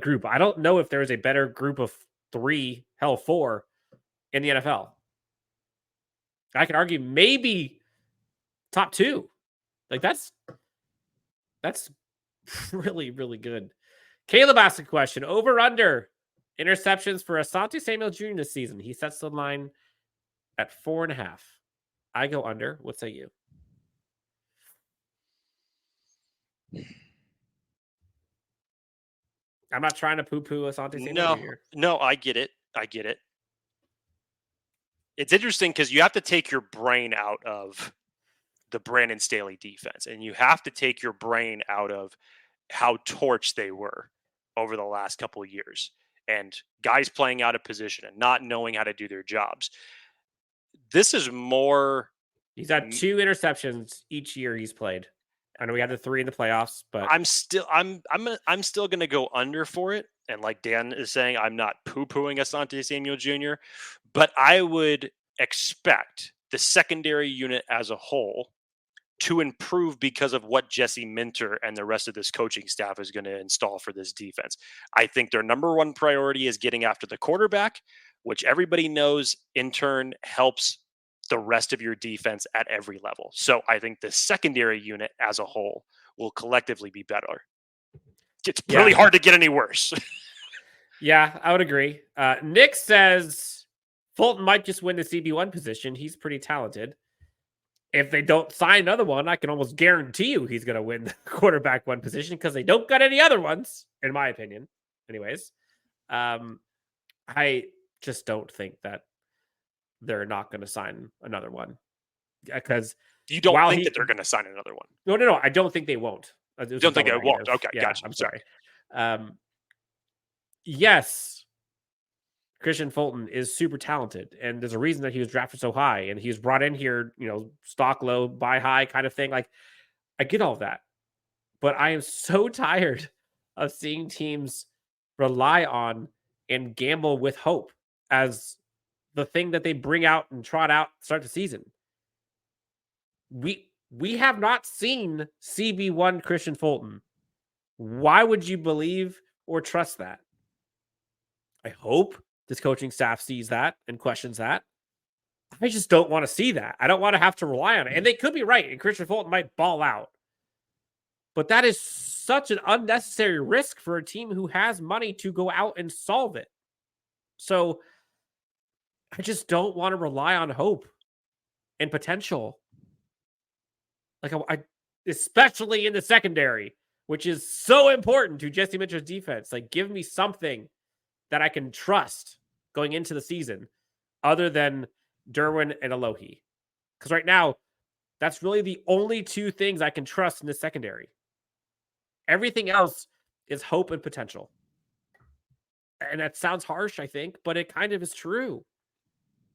group. I don't know if there's a better group of 3, hell 4 in the NFL. I could argue maybe top 2. Like, that's really, really good. Caleb asked a question. Over under interceptions for Asante Samuel Jr. this season. He sets the line at 4.5. I go under. What say you? I'm not trying to poo-poo Asante Samuel Jr. No, I get it. It's interesting because you have to take your brain out of the Brandon Staley defense, and you have to take your brain out of how torched they were over the last couple of years, and guys playing out of position and not knowing how to do their jobs. This is more. He's had 2 interceptions each year he's played. I know we had the 3 in the playoffs, but I'm still going to go under for it. And like Dan is saying, I'm not poo-pooing Asante Samuel Jr., but I would expect the secondary unit as a whole to improve because of what Jesse Minter and the rest of this coaching staff is going to install for this defense. I think their number one priority is getting after the quarterback, which everybody knows in turn helps the rest of your defense at every level. So I think the secondary unit as a whole will collectively be better. It's really hard to get any worse. Yeah, I would agree. Nick says Fulton might just win the CB1 position. He's pretty talented. If they don't sign another one, I can almost guarantee you he's going to win the quarterback 1 position, because they don't got any other ones, in my opinion. Anyways, I just don't think that they're not going to sign another one, because you don't think that they're going to sign another one. No. I don't think they won't. You don't think they won't. Okay. Yeah, Gotcha. I'm sorry. Yes, Christian Fulton is super talented, and there's a reason that he was drafted so high, and he was brought in here, stock low, buy high kind of thing. Like, I get all of that, but I am so tired of seeing teams rely on and gamble with hope as the thing that they bring out and trot out start the season. We have not seen CB1 Christian Fulton. Why would you believe or trust that? I hope this coaching staff sees that and questions that. I just don't want to see that. I don't want to have to rely on it. And they could be right, and Christian Fulton might ball out. But that is such an unnecessary risk for a team who has money to go out and solve it. So I just don't want to rely on hope and potential. Like I especially in the secondary, which is so important to Jesse Mitchell's defense. Like, give me something that I can trust going into the season other than Derwin and Alohi. Because right now, that's really the only two things I can trust in the secondary. Everything else is hope and potential. And that sounds harsh, I think, but it kind of is true.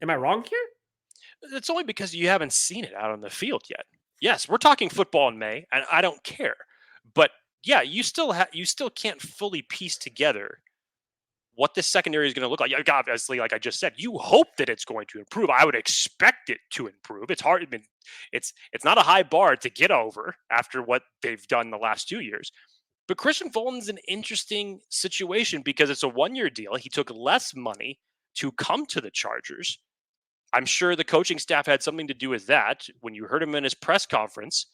Am I wrong here? It's only because you haven't seen it out on the field yet. Yes, we're talking football in May, and I don't care. But yeah, you still can't fully piece together what this secondary is going to look like. Obviously, like I just said, you hope that it's going to improve. I would expect it to improve. It's hard. It's not a high bar to get over after what they've done the last 2 years. But Christian Fulton's an interesting situation because it's a one-year deal. He took less money to come to the Chargers. I'm sure the coaching staff had something to do with that. When you heard him in his press conference,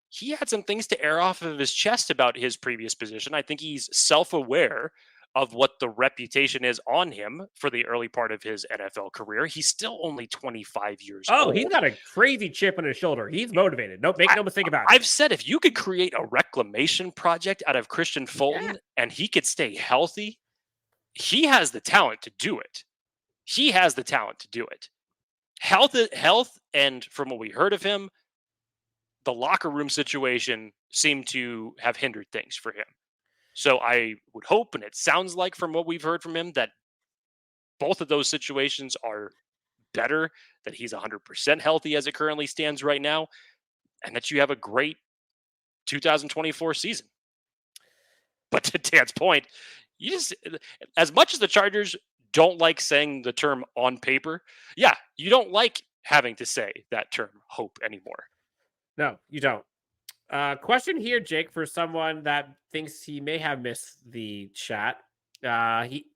he had some things to air off of his chest about his previous position. I think he's self-aware of what the reputation is on him for the early part of his NFL career. He's still only 25 years old. Oh, he's got a crazy chip on his shoulder. He's motivated. Make no mistake about it. I've said if you could create a reclamation project out of Christian Fulton and he could stay healthy, he has the talent to do it. He has the talent to do it. Health, and from what we heard of him, the locker room situation seemed to have hindered things for him. So I would hope, and it sounds like from what we've heard from him, that both of those situations are better, that he's 100% healthy as it currently stands right now, and that you have a great 2024 season. But to Dan's point, you just, as much as the Chargers don't like saying the term on paper, you don't like having to say that term hope anymore. No, you don't. Question here, Jake, for someone that thinks he may have missed the chat.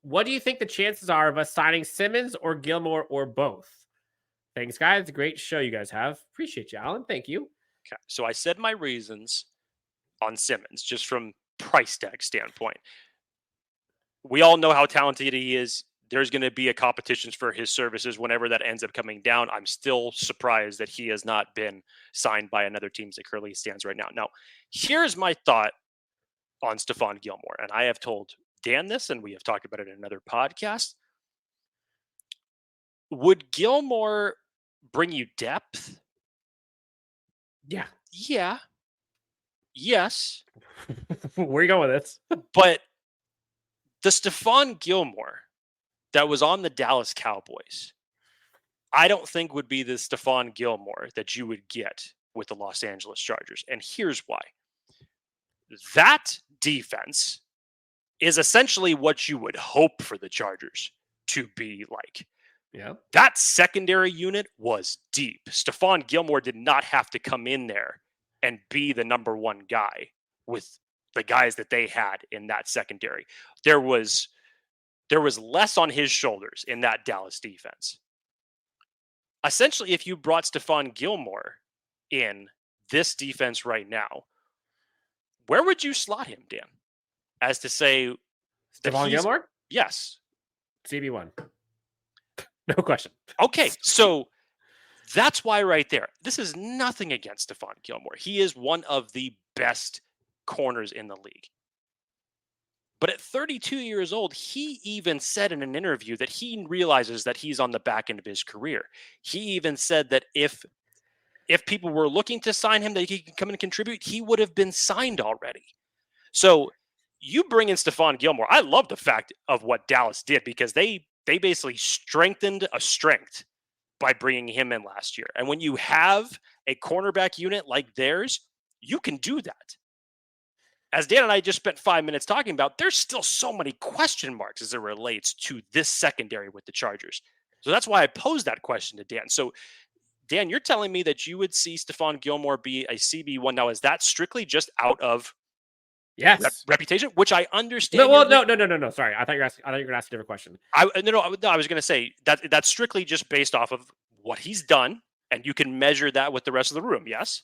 What do you think the chances are of us signing Simmons or Gilmore or both? Thanks, guys. It's a great show you guys have. Appreciate you, Alan. Thank you. Okay, so I said my reasons on Simmons, just from price tag standpoint. We all know how talented he is. There's going to be a competition for his services whenever that ends up coming down. I'm still surprised that he has not been signed by another team as it currently stands right now. Now, here's my thought on Stephon Gilmore. And I have told Dan this, and we have talked about it in another podcast. Would Gilmore bring you depth? Yeah. Yes. Where are you going with this? But the Stephon Gilmore that was on the Dallas Cowboys, I don't think would be the Stephon Gilmore that you would get with the Los Angeles Chargers. And here's why. That defense is essentially what you would hope for the Chargers to be like. Yeah. That secondary unit was deep. Stephon Gilmore did not have to come in there and be the number one guy with the guys that they had in that secondary. There was less on his shoulders in that Dallas defense. Essentially, if you brought Stephon Gilmore in this defense right now, where would you slot him, Dan? As to say, Stephon Gilmore? Yes. CB1. No question. Okay, so that's why right there. This is nothing against Stephon Gilmore. He is one of the best corners in the league. But at 32 years old, he even said in an interview that he realizes that he's on the back end of his career. He even said that if people were looking to sign him, that he could come and contribute, he would have been signed already. So you bring in Stephon Gilmore. I love the fact of what Dallas did because they basically strengthened a strength by bringing him in last year. And when you have a cornerback unit like theirs, you can do that. As Dan and I just spent 5 minutes talking about, there's still so many question marks as it relates to this secondary with the Chargers. So that's why I posed that question to Dan. So, Dan, you're telling me that you would see Stephon Gilmore be a CB1. Now, is that strictly just out of reputation, which I understand? No. Sorry, I thought you were going to ask a different question. I was going to say that's strictly just based off of what he's done, and you can measure that with the rest of the room. Yes.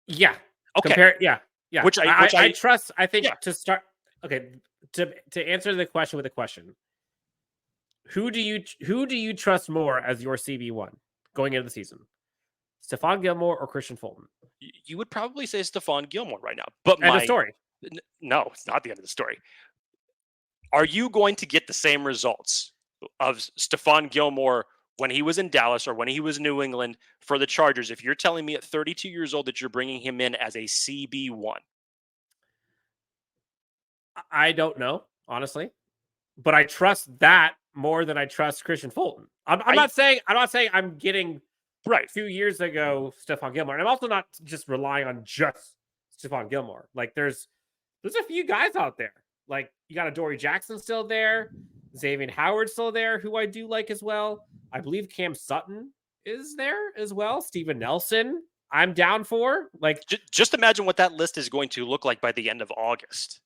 Yeah. Okay. Yeah. Which I trust. I think yeah. to start. Okay, to answer the question with a question, who do you trust more as your CB1 going into the season? Stephon Gilmore or Christian Fulton? You would probably say Stephon Gilmore right now, but End of story. No, it's not the end of the story. Are you going to get the same results of Stephon Gilmore when he was in Dallas or when he was in New England for the Chargers if you're telling me at 32 years old that you're bringing him in as a CB1? I don't know, honestly, but I trust that more than I trust Christian Fulton. I'm not saying I'm getting right 2 years ago Stephon Gilmore. And I'm also not just relying on just Stephon Gilmore. Like there's a few guys out there. Like you got a Dory Jackson still there, Xavier Howard still there, who I do like as well. I believe Cam Sutton is there as well. Steven Nelson, I'm down for. Like just imagine what that list is going to look like by the end of August.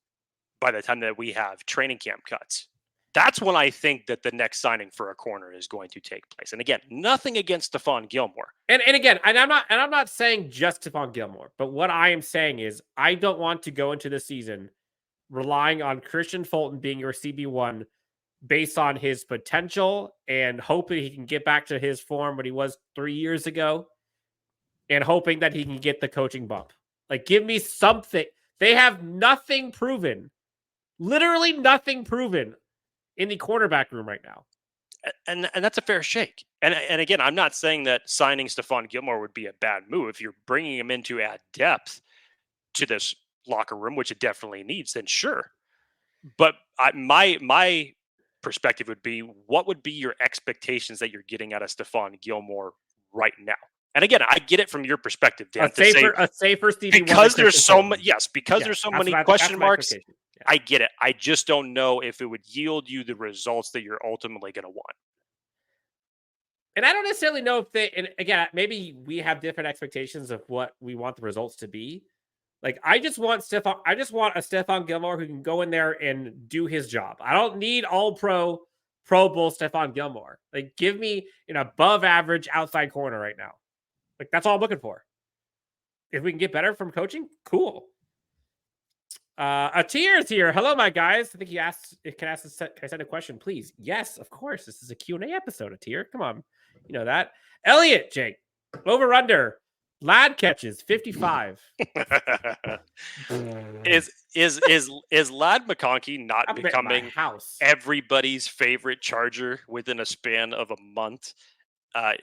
By the time that we have training camp cuts, that's when I think that the next signing for a corner is going to take place. And again, nothing against Stephon Gilmore. And I'm not saying just Stephon Gilmore, but what I am saying is I don't want to go into the season relying on Christian Fulton being your CB1 based on his potential and hoping he can get back to his form when he was 3 years ago and hoping that he can get the coaching bump. Like, give me something. They have nothing proven. Literally nothing proven in the cornerback room right now. And that's a fair shake. And again, I'm not saying that signing Stephon Gilmore would be a bad move. If you're bringing him in to add depth to this locker room, which it definitely needs, then sure. But my perspective would be, what would be your expectations that you're getting out of Stephon Gilmore right now? And again, I get it from your perspective, Dan. A safer Stevie because there's so much. Yes, because there's so many question marks. Yeah. I get it. I just don't know if it would yield you the results that you're ultimately going to want. And I don't necessarily know if they. And again, maybe we have different expectations of what we want the results to be. Like I just want a Stephon Gilmore who can go in there and do his job. I don't need all Pro Bowl Stephon Gilmore. Like give me an above average outside corner right now. Like that's all I'm looking for. If we can get better from coaching, cool. Atir is here. Hello, my guys. I think he asked, can I send a question, please? Yes, of course. This is a Q&A episode, Atir. Come on. You know that. Elliot, Jake. Over under. Ladd catches 55. Is Ladd McConkey not becoming everybody's favorite Charger within a span of a month?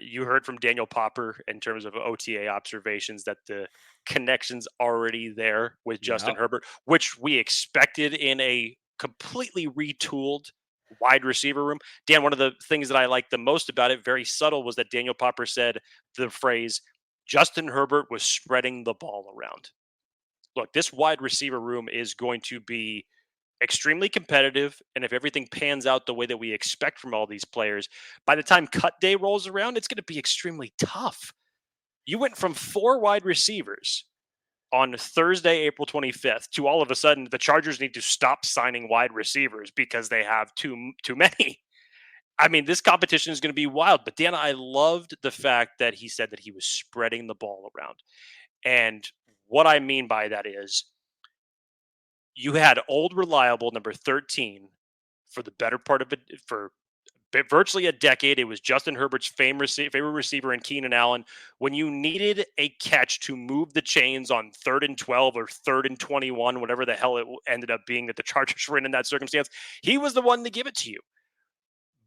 You heard from Daniel Popper in terms of OTA observations that the connection's already there with Justin Herbert, which we expected in a completely retooled wide receiver room. Dan, one of the things that I liked the most about it, very subtle, was that Daniel Popper said the phrase, Justin Herbert was spreading the ball around. Look, this wide receiver room is going to be extremely competitive, and if everything pans out the way that we expect from all these players, by the time cut day rolls around, it's going to be extremely tough. You went from 4 wide receivers on Thursday, April 25th, to all of a sudden the Chargers need to stop signing wide receivers because they have too many. I mean, this competition is going to be wild. But Dan, I loved the fact that he said that he was spreading the ball around. And what I mean by that is, you had old reliable number 13 for the better part of it, for virtually a decade. It was Justin Herbert's favorite receiver in Keenan Allen. When you needed a catch to move the chains on 3rd and 12 or 3rd and 21, whatever the hell it ended up being that the Chargers were in that circumstance, he was the one to give it to you.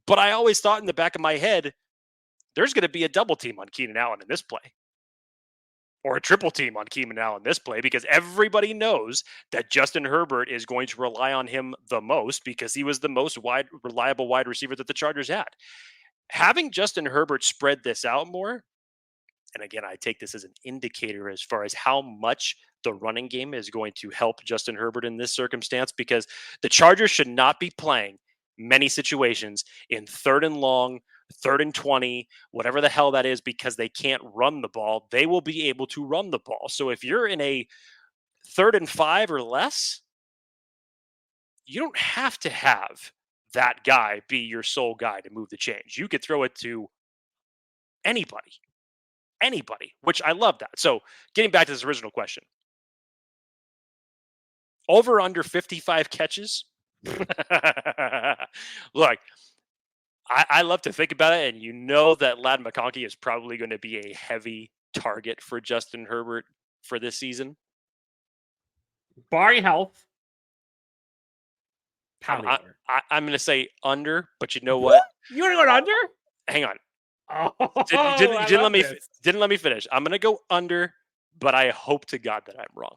But I always thought in the back of my head, there's going to be a double team on Keenan Allen in this play, or a triple team on Keenan Allen in this play, because everybody knows that Justin Herbert is going to rely on him the most because he was the most reliable wide receiver that the Chargers had. Having Justin Herbert spread this out more, and again, I take this as an indicator as far as how much the running game is going to help Justin Herbert in this circumstance, because the Chargers should not be playing many situations in 3rd and long, 3rd and 20, whatever the hell that is, because they can't run the ball. They will be able to run the ball. So if you're in a 3rd and 5 or less, you don't have to have that guy be your sole guy to move the chains. You could throw it to anybody, which I love that. So getting back to this original question, over under 55 catches. Look, I love to think about it, and you know that Ladd McConkey is probably going to be a heavy target for Justin Herbert for this season. Barring health. I'm going to say under, but you know what? You want to go under? Hang on. Oh, Didn't let me finish. I'm going to go under, but I hope to God that I'm wrong.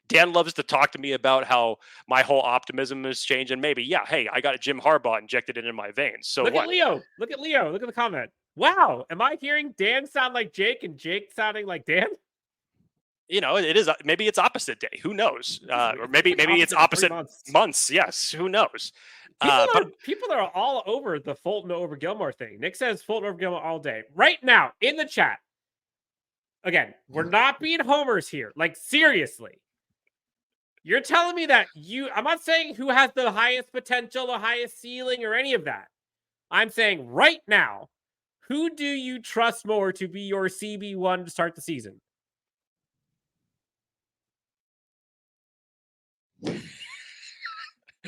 Dan loves to talk to me about how my whole optimism has changed, and maybe, yeah, hey, I got a Jim Harbaugh injected into my veins. So look what? At Leo. Look at Leo. Look at the comment. Wow, am I hearing Dan sound like Jake and Jake sounding like Dan? You know, it is. Maybe it's opposite day. Who knows? Or maybe it's opposite months. Yes, who knows? People are all over the Fulton over Gilmore thing. Nick says Fulton over Gilmore all day. Right now, in the chat, again, we're not being homers here. Like, seriously. You're telling me that I'm not saying who has the highest potential, the highest ceiling, or any of that. I'm saying right now, who do you trust more to be your CB1 to start the season?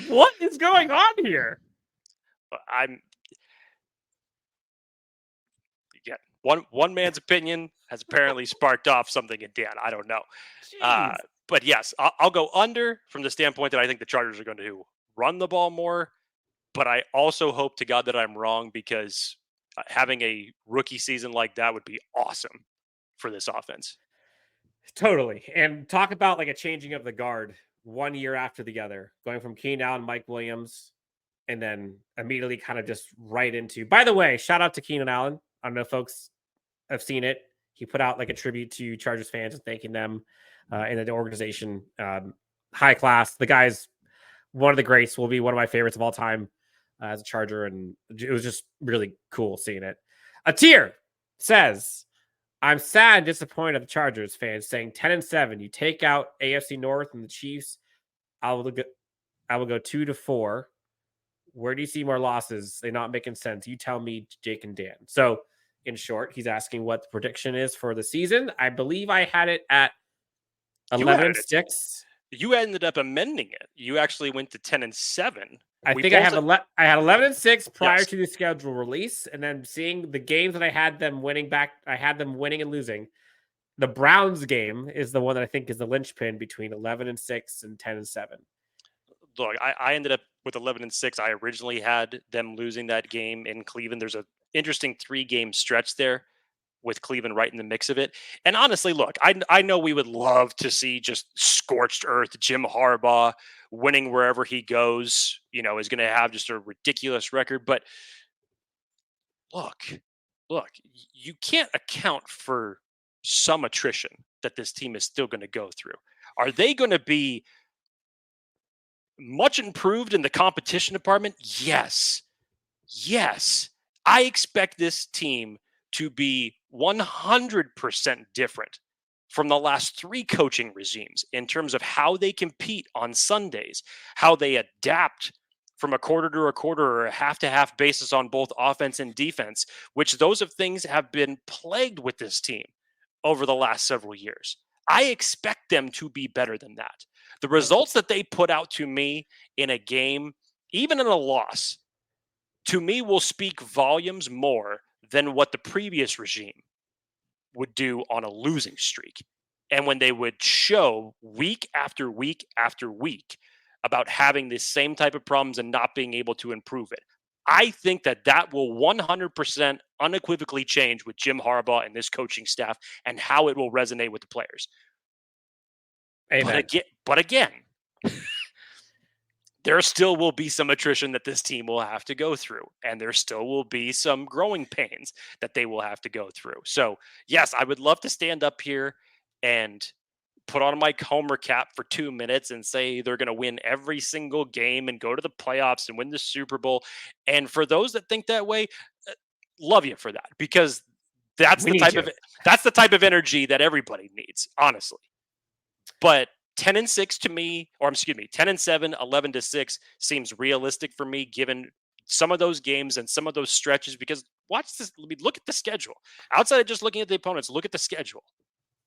What is going on here? One man's opinion has apparently sparked off something in Dan. I don't know. But yes, I'll go under from the standpoint that I think the Chargers are going to run the ball more. But I also hope to God that I'm wrong, because having a rookie season like that would be awesome for this offense. Totally. And talk about like a changing of the guard 1 year after the other, going from Keenan Allen, Mike Williams, and then immediately kind of just right into, by the way, shout out to Keenan Allen. I don't know if folks have seen it. He put out like a tribute to Chargers fans and thanking them in the organization. High class. The guy's one of the greats, will be one of my favorites of all time as a Charger. And it was just really cool seeing it. Atir says, I'm sad and disappointed at the Chargers fans, saying 10-7. You take out AFC North and the Chiefs, I will go 2-4. Where do you see more losses? They're not making sense. You tell me, Jake and Dan. So, in short, he's asking what the prediction is for the season. I believe I had it at 11-6. You ended up amending it. You actually went to 10-7. I think I had 11-6 prior to the schedule release, and then seeing the games that I had them winning back, I had them winning and losing. The Browns game is the one that I think is the linchpin between 11-6 and 10-7. Look, I ended up with 11-6. I originally had them losing that game in Cleveland. There's an interesting 3-game stretch there with Cleveland right in the mix of it. And honestly, look, I know we would love to see just scorched earth Jim Harbaugh winning wherever he goes, you know, is going to have just a ridiculous record. But look, you can't account for some attrition that this team is still going to go through. Are they going to be much improved in the competition department? Yes. I expect this team to be 100% different from the last 3 coaching regimes in terms of how they compete on Sundays, how they adapt from a quarter to a quarter or a half to half basis on both offense and defense, which those of things have been plagued with this team over the last several years. I expect them to be better than that. The results that they put out to me in a game, even in a loss, to me will speak volumes more than what the previous regime would do on a losing streak. And when they would show week after week after week about having the same type of problems and not being able to improve it. I think that will 100% unequivocally change with Jim Harbaugh and this coaching staff and how it will resonate with the players. Amen. But again, there still will be some attrition that this team will have to go through, and there still will be some growing pains that they will have to go through. So, yes, I would love to stand up here and put on my homer cap for 2 minutes and say they're going to win every single game and go to the playoffs and win the Super Bowl. And for those that think that way, love you for that, because that's the type of energy that everybody needs, honestly. But 10-6 to me, 10-7, 11-6 seems realistic for me, given some of those games and some of those stretches. Because watch this, look at the schedule. Outside of just looking at the opponents, look at the schedule.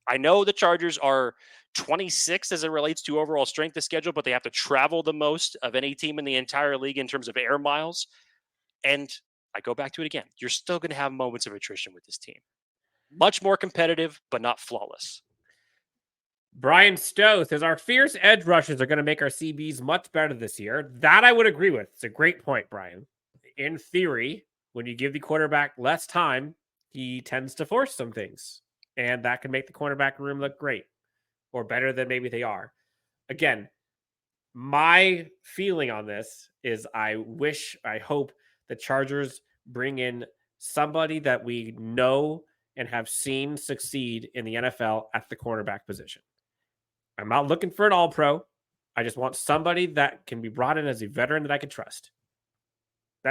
I know the Chargers are 26th as it relates to overall strength of schedule, but they have to travel the most of any team in the entire league in terms of air miles. And I go back to it again. You're still going to have moments of attrition with this team. Much more competitive, but not flawless. Brian Stowe says our fierce edge rushers are going to make our CBs much better this year. That I would agree with. It's a great point, Brian. In theory, when you give the quarterback less time, he tends to force some things. And that can make the cornerback room look great or better than maybe they are. Again, my feeling on this is I hope the Chargers bring in somebody that we know and have seen succeed in the NFL at the cornerback position. I'm not looking for an all-pro. I just want somebody that can be brought in as a veteran that I can trust.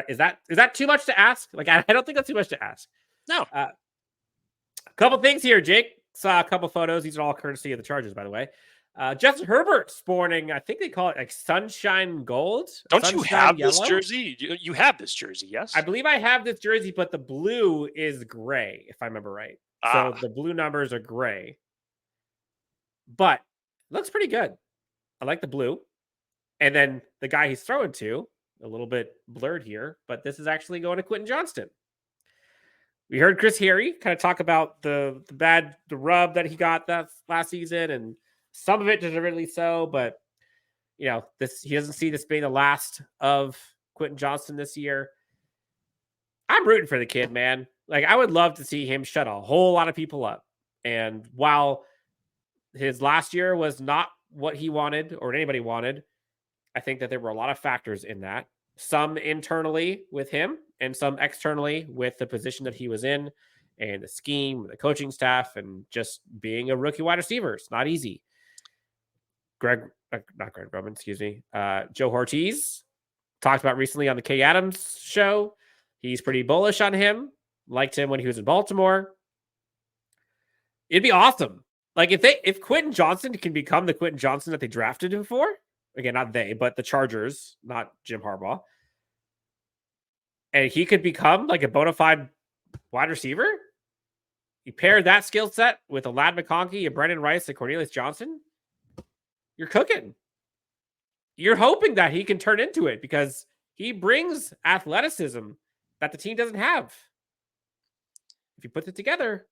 Is that too much to ask? Like, I don't think that's too much to ask. No. A couple things here, Jake. Saw a couple photos. These are all courtesy of the Chargers, by the way. Justin Herbert sporting, I think they call it like sunshine gold. Don't sunshine you have yellow? this jersey? You have this jersey, yes? I believe I have this jersey, but the blue is gray, if I remember right. So the blue numbers are gray. But it looks pretty good. I like the blue. And then the guy he's throwing to, a little bit blurred here, but this is actually going to Quentin Johnston. We heard Chris Harry kind of talk about the rub that he got that last season, and some of it deservedly so, but he doesn't see this being the last of Quentin Johnston this year. I'm rooting for the kid, man. Like, I would love to see him shut a whole lot of people up. And while his last year was not what he wanted or anybody wanted, I think that there were a lot of factors in that. Some internally with him and some externally with the position that he was in and the scheme, the coaching staff, and just being a rookie wide receiver. It's not easy. Not Greg Roman, excuse me. Joe Ortiz talked about recently on the Kay Adams show. He's pretty bullish on him. Liked him when he was in Baltimore. It'd be awesome. Like, if Quentin Johnston can become the Quentin Johnston that they drafted him for, again, not they, but the Chargers, not Jim Harbaugh, and he could become like a bona fide wide receiver, you pair that skill set with a Ladd McConkey, a Brenden Rice, a Cornelius Johnson, you're cooking. You're hoping that he can turn into it because he brings athleticism that the team doesn't have. If you put it together,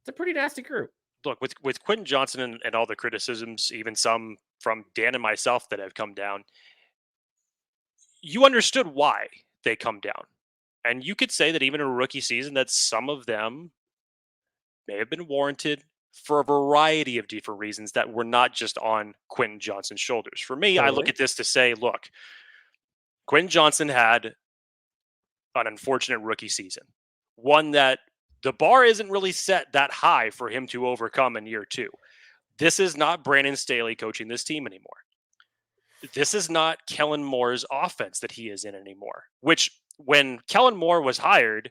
it's a pretty nasty group. Look, with Quentin Johnston and all the criticisms, even some from Dan and myself that have come down, you understood why they come down. And you could say that even in a rookie season, that some of them may have been warranted for a variety of different reasons that were not just on Quentin Johnston's shoulders. For me, I look at this to say, look, Quentin Johnston had an unfortunate rookie season. One that the bar isn't really set that high for him to overcome in year two. This is not Brandon Staley coaching this team anymore. This is not Kellen Moore's offense that he is in anymore, which when Kellen Moore was hired,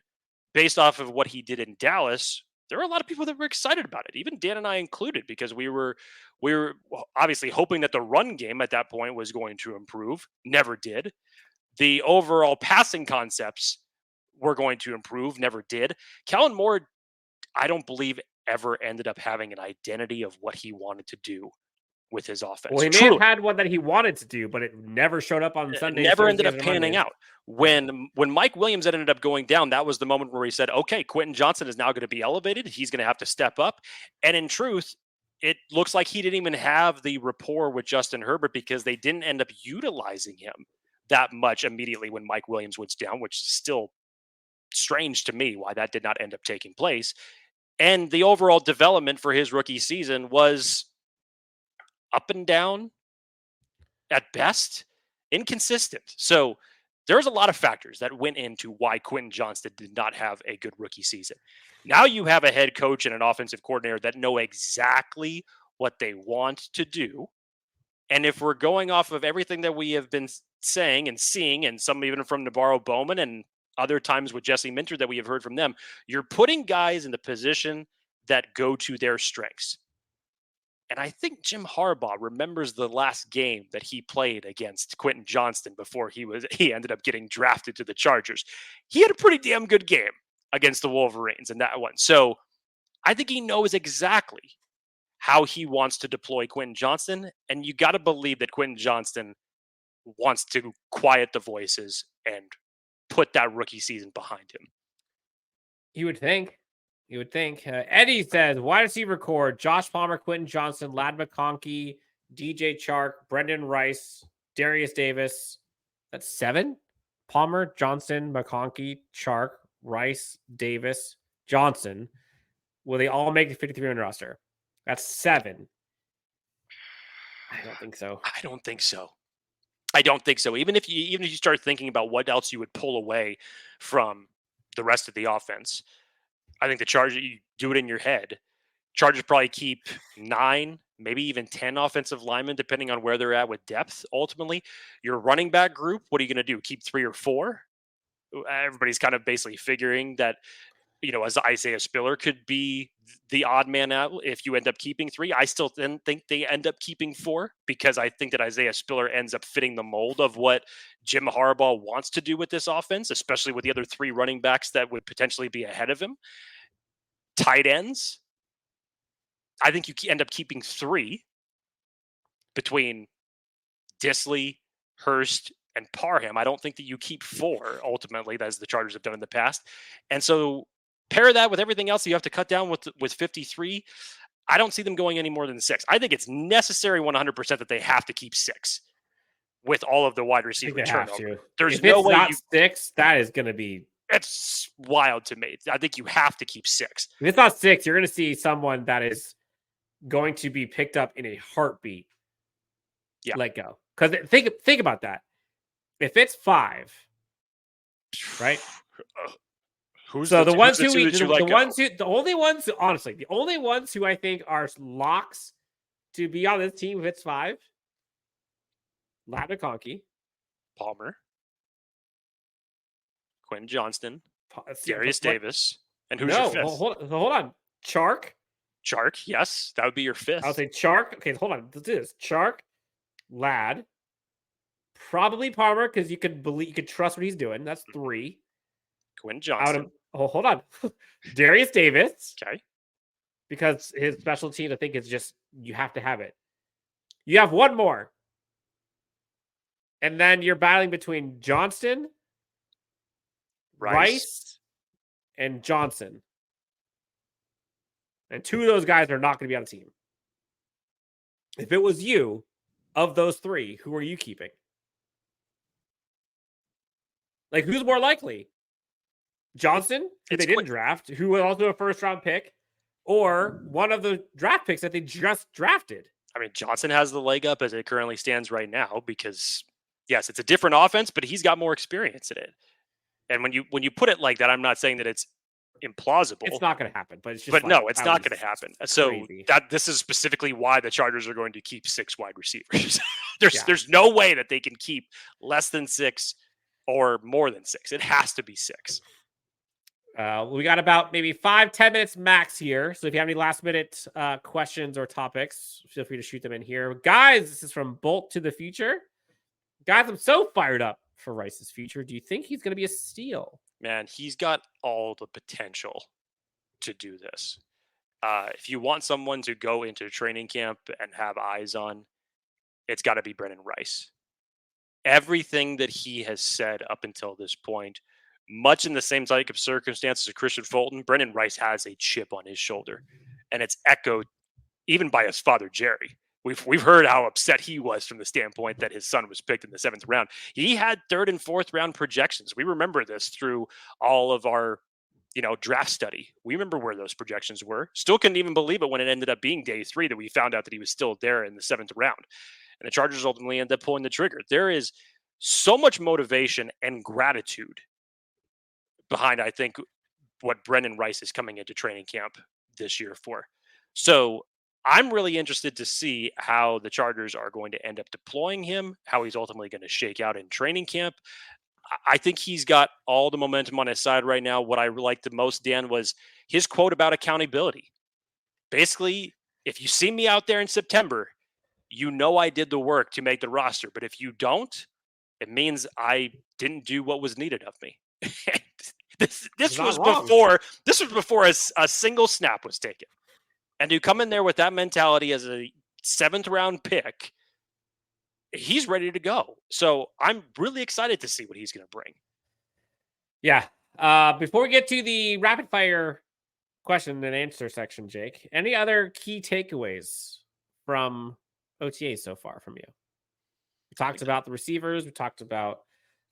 based off of what he did in Dallas, there were a lot of people that were excited about it, even Dan and I included, because we were obviously hoping that the run game at that point was going to improve. Never did. The overall passing concepts were going to improve. Never did. Kellen Moore, I don't believe, ever ended up having an identity of what he wanted to do with his offense. Well, he may have had one that he wanted to do, but it never showed up on Sunday. Never ended up panning out. When Mike Williams ended up going down, that was the moment where he said, okay, Quentin Johnston is now going to be elevated. He's going to have to step up. And in truth, it looks like he didn't even have the rapport with Justin Herbert because they didn't end up utilizing him that much immediately when Mike Williams was down, which is still strange to me why that did not end up taking place. And the overall development for his rookie season was up and down, at best, inconsistent. So there's a lot of factors that went into why Quentin Johnston did not have a good rookie season. Now you have a head coach and an offensive coordinator that know exactly what they want to do. And if we're going off of everything that we have been saying and seeing, and some even from Navarro Bowman and other times with Jesse Minter that we have heard from them, you're putting guys in the position that go to their strengths. And I think Jim Harbaugh remembers the last game that he played against Quentin Johnston before he ended up getting drafted to the Chargers. He had a pretty damn good game against the Wolverines in that one. So I think he knows exactly how he wants to deploy Quentin Johnston. And you got to believe that Quentin Johnston wants to quiet the voices and put that rookie season behind him. You would think. Eddie says, wide receiver core, Josh Palmer, Quentin Johnston, Ladd McConkey, DJ Chark, Brenden Rice, Darius Davis. That's 7? Palmer, Johnson, McConkey, Chark, Rice, Davis, Johnson. Will they all make the 53-man roster? That's 7. I don't think so. I don't think so. Even if you start thinking about what else you would pull away from the rest of the offense, I think the Chargers, you do it in your head. Chargers probably keep 9, maybe even 10 offensive linemen, depending on where they're at with depth. Ultimately, your running back group, what are you going to do? Keep 3 or 4? Everybody's kind of basically figuring that, as Isaiah Spiller could be the odd man out if you end up keeping 3. I still then think they end up keeping 4 because I think that Isaiah Spiller ends up fitting the mold of what Jim Harbaugh wants to do with this offense, especially with the other 3 running backs that would potentially be ahead of him. Tight ends, I think you end up keeping 3 between Disley, Hurst, and Parham. I don't think that you keep 4 ultimately, as the Chargers have done in the past. And so pair that with everything else that you have to cut down with 53. I don't see them going any more than 6. I think it's necessary 100% that they have to keep 6 with all of the wide receiver turnover. There's if no it's way not 6, that is going to be. It's wild to me. I think you have to keep 6. If it's not 6, you're going to see someone that is going to be picked up in a heartbeat. Yeah. Let go. Because think about that. If it's 5, right? The only ones who I think are locks to be on this team if it's 5, Ladd McConkey, Palmer, Quentin Johnston, Darius Davis, and who's your 5th? Hold on. Chark, yes, that would be your 5th. I'll say Chark. Okay, hold on. Let's do this. Chark, Ladd, probably Palmer because you could trust what he's doing. That's 3. Quentin Johnston. Hold on. Darius Davis. Okay. Because his special teams, I think, is just you have to have it. You have one more. And then you're battling between Johnston, Rice, and Johnson. And 2 of those guys are not going to be on the team. If it was you, of those 3, who are you keeping? Like, who's more likely? Johnson, who they didn't draft, who was also a first-round pick, or one of the draft picks that they just drafted? I mean, Johnson has the leg up as it currently stands right now because, yes, it's a different offense, but he's got more experience in it. And when you put it like that, I'm not saying that it's implausible. It's not going to happen, but it's just. But no, it's not going to happen. So crazy. this is specifically why the Chargers are going to keep 6 wide receivers. There's no way that they can keep less than 6 or more than 6. It has to be 6. We got about maybe 5-10 minutes max here. So if you have any last minute questions or topics, feel free to shoot them in here. Guys, this is from Bolt to the Future. Guys, I'm so fired up for Rice's future. Do you think he's going to be a steal? Man, he's got all the potential to do this. If you want someone to go into training camp and have eyes on, it's got to be Brenden Rice. Everything that he has said up until this point, much in the same type of circumstances as Christian Fulton, Brenden Rice has a chip on his shoulder, and it's echoed even by his father, Jerry. We've heard how upset he was from the standpoint that his son was picked in the 7th round. He had 3rd and 4th round projections. We remember this through all of our, draft study. We remember where those projections were. Still couldn't even believe it when it ended up being day 3 that we found out that he was still there in the 7th round. And the Chargers ultimately ended up pulling the trigger. There is so much motivation and gratitude behind, I think, what Brenden Rice is coming into training camp this year for. So I'm really interested to see how the Chargers are going to end up deploying him, how he's ultimately going to shake out in training camp. I think he's got all the momentum on his side right now. What I liked the most, Dan, was his quote about accountability. Basically, if you see me out there in September, I did the work to make the roster. But if you don't, it means I didn't do what was needed of me. This was before a single snap was taken. And to come in there with that mentality as a 7th round pick, he's ready to go. So I'm really excited to see what he's going to bring. Yeah. Before we get to the rapid fire question and answer section, Jake, any other key takeaways from OTAs so far from you? We talked about the receivers. We talked about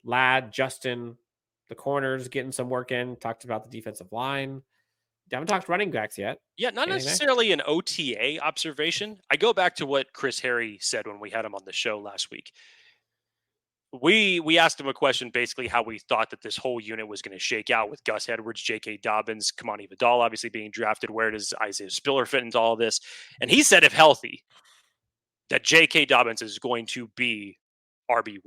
Ladd, Justin, the corners getting some work in. Talked about the defensive line. Haven't talked running backs yet. Yeah, not Anything necessarily an OTA observation. I go back to what Chris Harry said when we had him on the show last week. We asked him a question, basically how we thought that this whole unit was going to shake out with Gus Edwards, J.K. Dobbins, Kimani Vidal obviously being drafted. Where does Isaiah Spiller fit into all of this? And he said, if healthy, that J.K. Dobbins is going to be RB1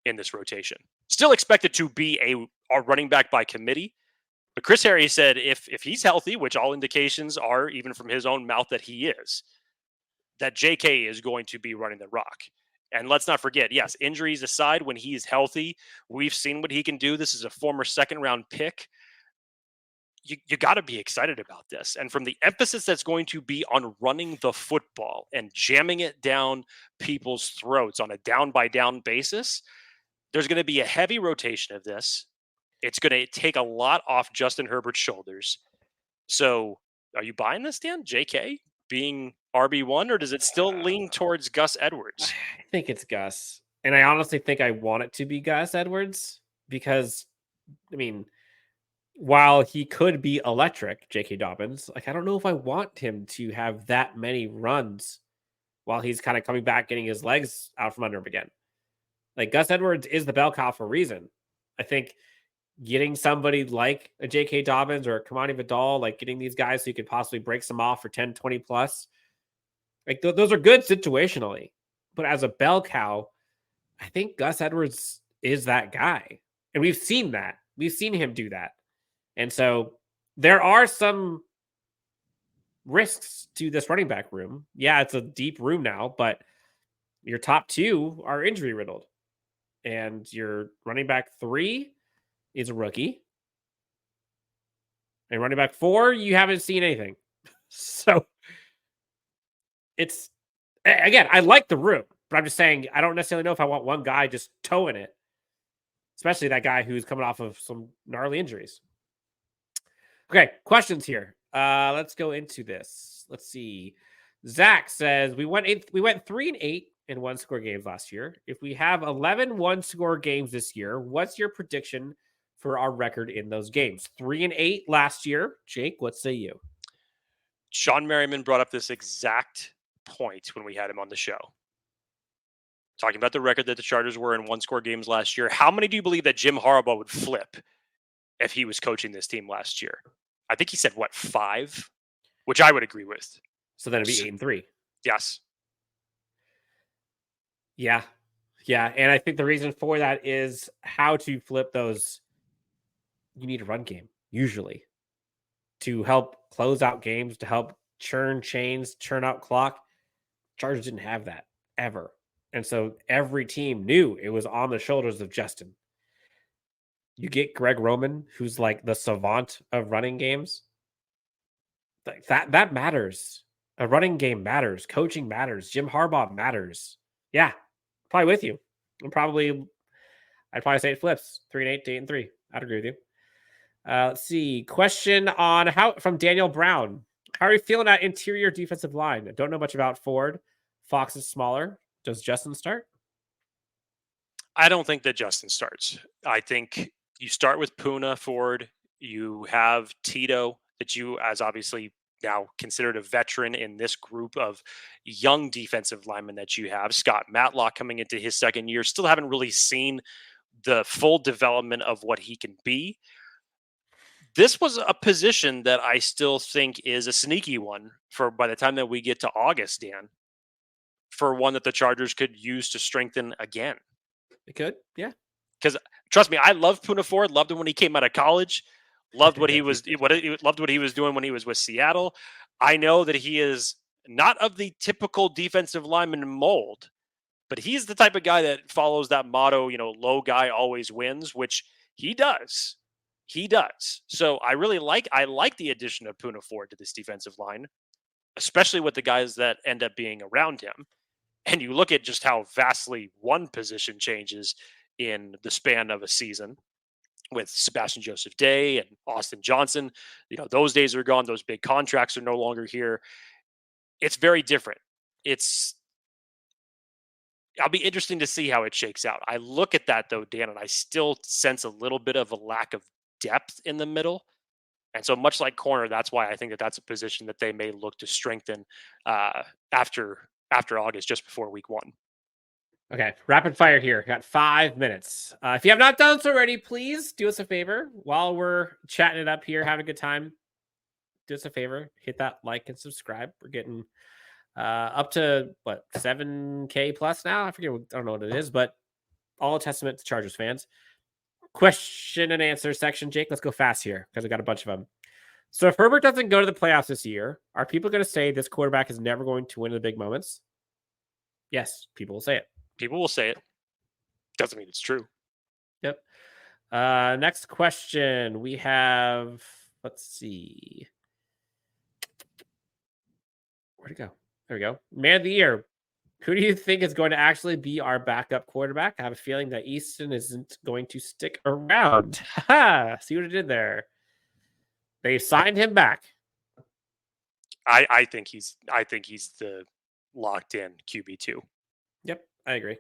in this rotation. Still expected to be a running back by committee. But Chris Harry said if he's healthy, which all indications are, even from his own mouth, that he is, that JK is going to be running the rock. And let's not forget, yes, injuries aside, when he's healthy, we've seen what he can do. This is a former 2nd round pick. You got to be excited about this. And from the emphasis that's going to be on running the football and jamming it down people's throats on a down by down basis, there's going to be a heavy rotation of this. It's going to take a lot off Justin Herbert's shoulders. So are you buying this, Dan? JK being RB1, or does it still lean towards Gus Edwards? I think it's Gus. And I honestly think I want it to be Gus Edwards because, I mean, while he could be electric, J.K. Dobbins, like, I don't know if I want him to have that many runs while he's kind of coming back, getting his legs out from under him again. Like, Gus Edwards is the bell cow for a reason. I think getting somebody like a J.K. Dobbins or a Kimani Vidal, like getting these guys so you could possibly break some off for 10, 20 plus, like those are good situationally. But as a bell cow, I think Gus Edwards is that guy. And we've seen that. We've seen him do that. And so there are some risks to this running back room. Yeah, it's a deep room now, but your top 2 are injury riddled. And your running back 3 is a rookie. And running back 4, you haven't seen anything. So it's, again, I like the room, but I'm just saying I don't necessarily know if I want one guy just towing it, especially that guy who's coming off of some gnarly injuries. Okay, questions here. Let's go into this. Let's see. Zach says we went 3-8 in 1-score games last year. If we have 11 1-score games this year, what's your prediction for our record in those games? 3-8 last year. Jake, what say you? Sean Merriman brought up this exact point when we had him on the show. Talking about the record that the Chargers were in 1-score games last year. How many do you believe that Jim Harbaugh would flip if he was coaching this team last year? I think he said, 5? Which I would agree with. So then it'd be 8-3. Yes. Yeah. Yeah. And I think the reason for that is how to flip those. You need a run game, usually, to help close out games, to help churn chains, churn out clock. Chargers didn't have that ever. And so every team knew it was on the shoulders of Justin. You get Greg Roman, who's like the savant of running games. Like that matters. A running game matters. Coaching matters. Jim Harbaugh matters. Yeah, probably with you. I'd probably say it flips 3-8 to 8-3. I'd agree with you. Let's see. Question on from Daniel Brown. How are you feeling at interior defensive line? I don't know much about Ford. Fox is smaller. Does Justin start? I don't think that Justin starts. I think you start with Puna, Ford. You have Tito, that you, as obviously now considered a veteran in this group of young defensive linemen that you have. Scott Matlock coming into his 2nd year. Still haven't really seen the full development of what he can be. This was a position that I still think is a sneaky one for by the time that we get to August, Dan, for one that the Chargers could use to strengthen again. It could, yeah. Because trust me, I loved Puna Ford. Loved him when he came out of college. Loved what he was. Loved what he was doing when he was with Seattle. I know that he is not of the typical defensive lineman mold, but he's the type of guy that follows that motto. Low guy always wins, which he does. He does. So I like the addition of Puna Ford to this defensive line. especially with the guys that end up being around him. And you look at just how vastly one position changes in the span of a season with Sebastian Joseph Day and Austin Johnson. Those days are gone. Those big contracts are no longer here. It's very different. I'll be interesting to see how it shakes out. I look at that though, Dan, and I still sense a little bit of a lack of depth in the middle. And so much like corner, that's why I think that that's a position that they may look to strengthen after August, just before week 1. Okay, rapid fire here. Got 5 minutes. If you have not done so already, please do us a favor while we're chatting it up here, having a good time. Do us a favor, hit that like and subscribe. We're getting up to 7K plus now. I don't know what it is, but all a testament to Chargers fans. Question and answer section, Jake. Let's go fast here because I got a bunch of them. So if Herbert doesn't go to the playoffs this year, are people going to say this quarterback is never going to win the big moments? Yes, people will say it. People will say it. Doesn't mean it's true. Yep. Next question. We have, let's see. Where'd it go? There we go. Man of the year. Who do you think is going to actually be our backup quarterback? I have a feeling that Easton isn't going to stick around. See what I did there. They signed him back. I think he's the locked in QB2. Yep, I agree.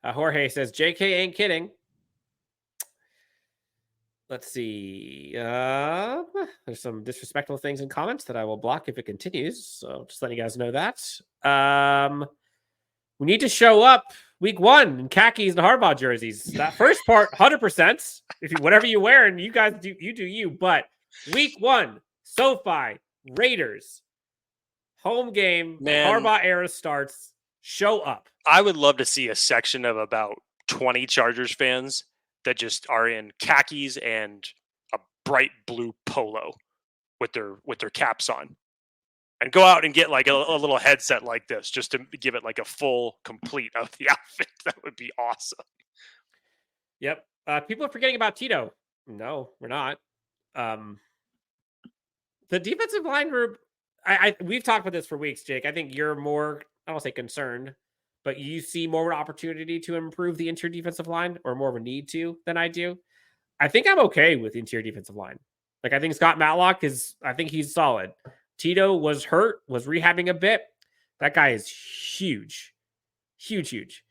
Jorge says JK ain't kidding. Let's see. There's some disrespectful things in comments that I will block if it continues. So just letting you guys know that. We need to show up week 1 in khakis and Harbaugh jerseys. That first part, 100%. Whatever you wear, and you guys do you. But week 1, SoFi, Raiders, home game, Man, Harbaugh era starts. Show up. I would love to see a section of about 20 Chargers fans that just are in khakis and a bright blue polo with their caps on, and go out and get like a little headset like this just to give it like a full complete of the outfit. That would be awesome. Yep. People are forgetting about Tito. No, we're not. The defensive line group, we've talked about this for weeks, Jake. I think you're more, I don't want to say concerned, but you see more of an opportunity to improve the interior defensive line, or more of a need to, than I do. I think I'm okay with the interior defensive line. Like, I think Scott Matlock I think he's solid. Tito was hurt, was rehabbing a bit. That guy is huge. Huge.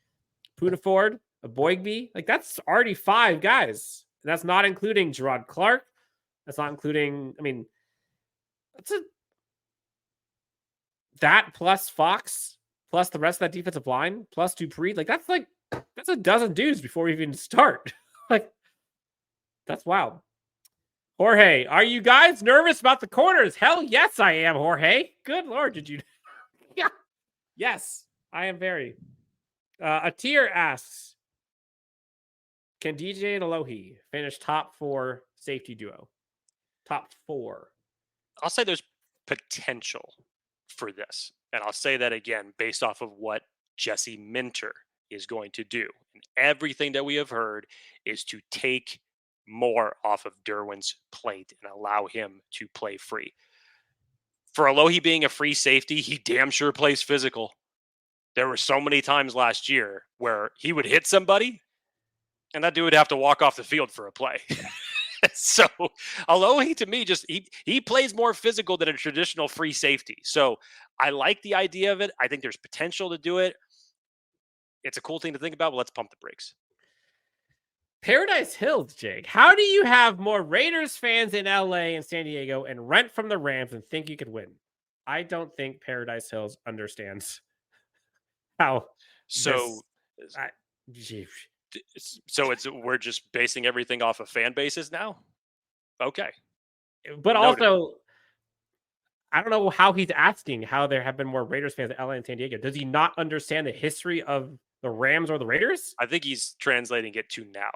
Puda Ford, Eboigbe, like that's already 5 guys. And that's not including Gerard Clark. That's not including, that plus Fox, plus the rest of that defensive line, plus Dupree. Like that's a dozen dudes before we even start. Like, that's wild. Jorge, are you guys nervous about the corners? Hell yes, I am, Jorge. Good Lord, did you? Yeah. Yes, I am very. Atir asks, can DJ and Alohi finish top 4 safety duo? Top 4. I'll say there's potential for this. And I'll say that again, based off of what Jesse Minter is going to do. And everything that we have heard is to take more off of Derwin's plate and allow him to play free. For Alohi being a free safety, he damn sure plays physical. There were so many times last year where he would hit somebody and that dude would have to walk off the field for a play. So Alohi, to me, he plays more physical than a traditional free safety. So I like the idea of it. I think there's potential to do it. It's a cool thing to think about, but let's pump the brakes. Paradise Hills, Jake. How do you have more Raiders fans in LA and San Diego and rent from the Rams and think you could win? I don't think Paradise Hills understands how. So we're just basing everything off of fan bases now? Okay. But Noted. Also, I don't know how he's asking how there have been more Raiders fans in LA and San Diego. Does he not understand the history of the Rams or the Raiders? I think he's translating it to now.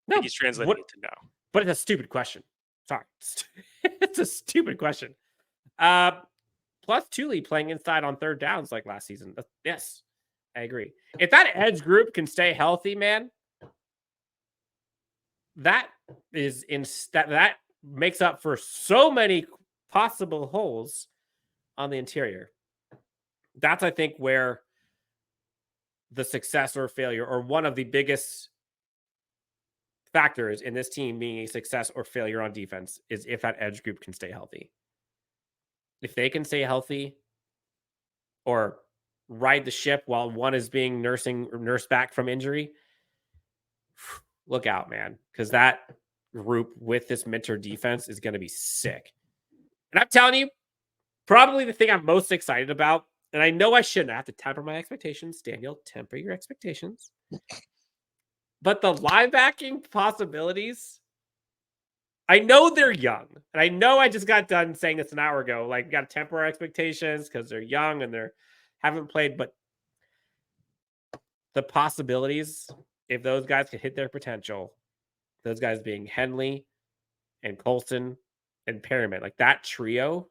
No, he's translating it to now. But it's a stupid question. Sorry. It's a stupid question. Plus Tuli playing inside on third downs like last season. Yes, I agree. If that edge group can stay healthy, man, that makes up for so many possible holes on the interior. That's, I think, where the success or failure, or one of the biggest factors in this team being a success or failure on defense, is if that edge group can stay healthy. If they can stay healthy or ride the ship while one is being nursed back from injury, look out, man, because that group with this Minter defense is going to be sick. And I'm telling you, probably the thing I'm most excited about, and I know I shouldn't, I have to temper my expectations. Daniel, temper your expectations. But the linebacking possibilities, I know they're young. And I know I just got done saying this an hour ago. Like, we got to temper our expectations because they're young and they haven't played. But the possibilities, if those guys can hit their potential, those guys being Henley and Colson and Perryman, like that trio,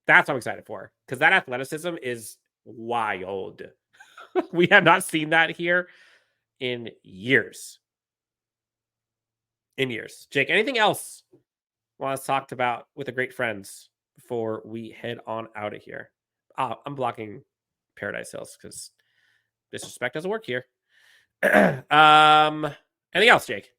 that's what I'm excited for, because that athleticism is wild. We have not seen that here in years. Jake, anything else you want us to talk about with the great friends before we head on out of here? I'm blocking Paradise Hills because disrespect doesn't work here. Anything else, Jake?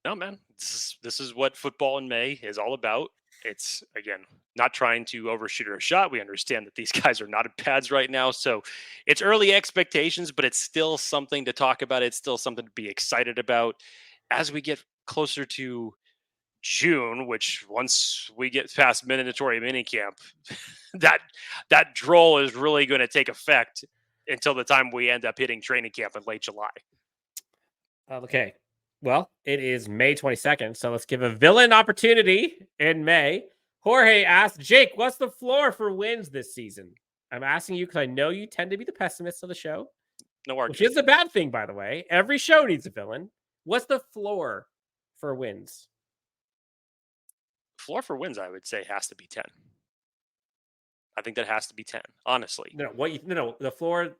No, man. This is what football in May is all about. It's, again, not trying to overshoot our shot. We understand that these guys are not at pads right now, so it's early expectations, but it's still something to talk about. It's still something to be excited about as we get closer to June, which once we get past mandatory minicamp, that droll is really going to take effect until the time we end up hitting training camp in late July. Okay. Well, it is May 22nd, so let's give a villain opportunity in May. Jorge asked, Jake, what's the floor for wins this season? I'm asking you because I know you tend to be the pessimist of the show. No argument. Which is a bad thing, by the way. Every show needs a villain. What's the floor for wins? Floor for wins, I would say, has to be 10. I think that has to be 10, honestly. No, the floor,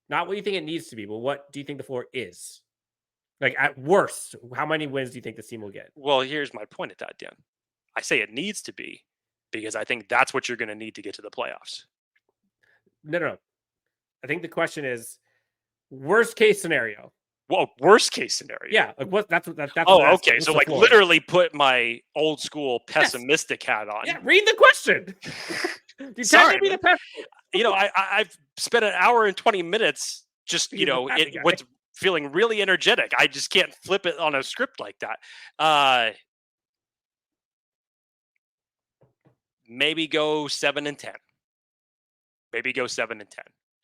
not what you think it needs to be, but what do you think the floor is? Like, at worst, how many wins do you think the team will get? Well, here's my point at that, Dan. I say it needs to be because I think that's what you're going to need to get to the playoffs. No. I think the question is worst case scenario. Well, worst case scenario. Yeah, like what? That's oh, okay. So, like, literally put my old school pessimistic hat on. Yeah, read the question. You Sorry, be the pessimist. I've spent an hour and 20 minutes just what's feeling really energetic. I just can't flip it on a script like that. Maybe go 7-10. Maybe go 7-10.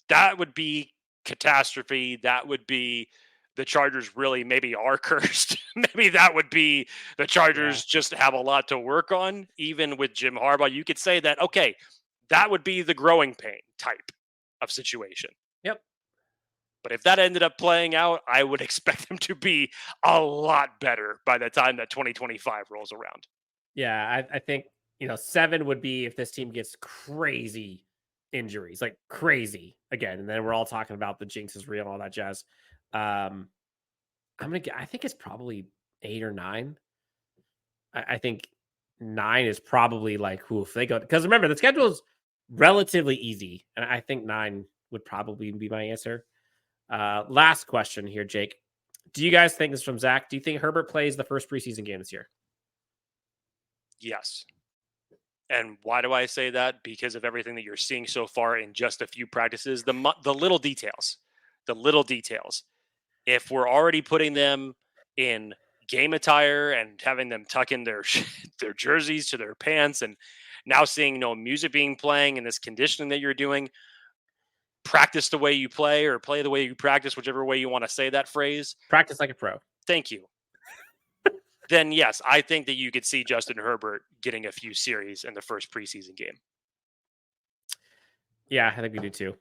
That would be catastrophe. That would be the Chargers really maybe are cursed. Maybe that would be the Chargers just have a lot to work on. Even with Jim Harbaugh, you could say that, okay, that would be the growing pain type of situation. Yep. But if that ended up playing out, I would expect them to be a lot better by the time that 2025 rolls around. Yeah, I think, 7 would be if this team gets crazy injuries, like crazy again. And then we're all talking about the jinx is real and all that jazz. I think it's probably 8 or 9. I think 9 is probably like, if they go, because remember, the schedule is relatively easy. And I think 9 would probably be my answer. Last question here, Jake. Do you guys think, this is from Zach, do you think Herbert plays the first preseason game this year? Yes. And why do I say that? Because of everything that you're seeing so far in just a few practices, the little details. If we're already putting them in game attire and having them tuck in their jerseys to their pants, and now seeing no music being playing and this conditioning that you're doing, practice the way you play or play the way you practice, whichever way you want to say that phrase. Practice like a pro. Thank you. Then yes, I think that you could see Justin Herbert getting a few series in the first preseason game. Yeah, I think we do too.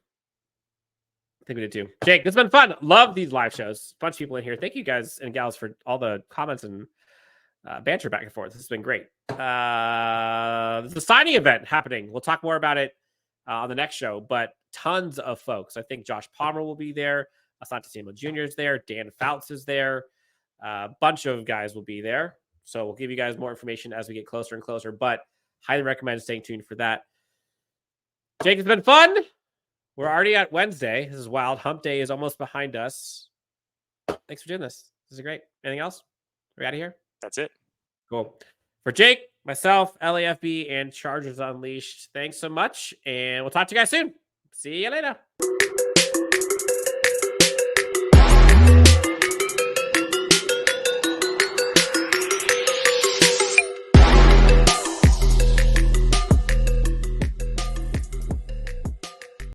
Jake, this has been fun. Love these live shows. Bunch of people in here. Thank you guys and gals for all the comments and banter back and forth. This has been great. There's a signing event happening. We'll talk more about it on the next show, but tons of folks. I think Josh Palmer will be there. Asante Samuel Jr. is there. Dan Fouts is there. A bunch of guys will be there. So we'll give you guys more information as we get closer and closer, but highly recommend staying tuned for that. Jake, it's been fun. We're already at Wednesday. This is wild. Hump Day is almost behind us. Thanks for doing this. This is great. Anything else? We're out of here. That's it. Cool. For Jake, myself, LAFB, and Chargers Unleashed, thanks so much. And we'll talk to you guys soon. See you later.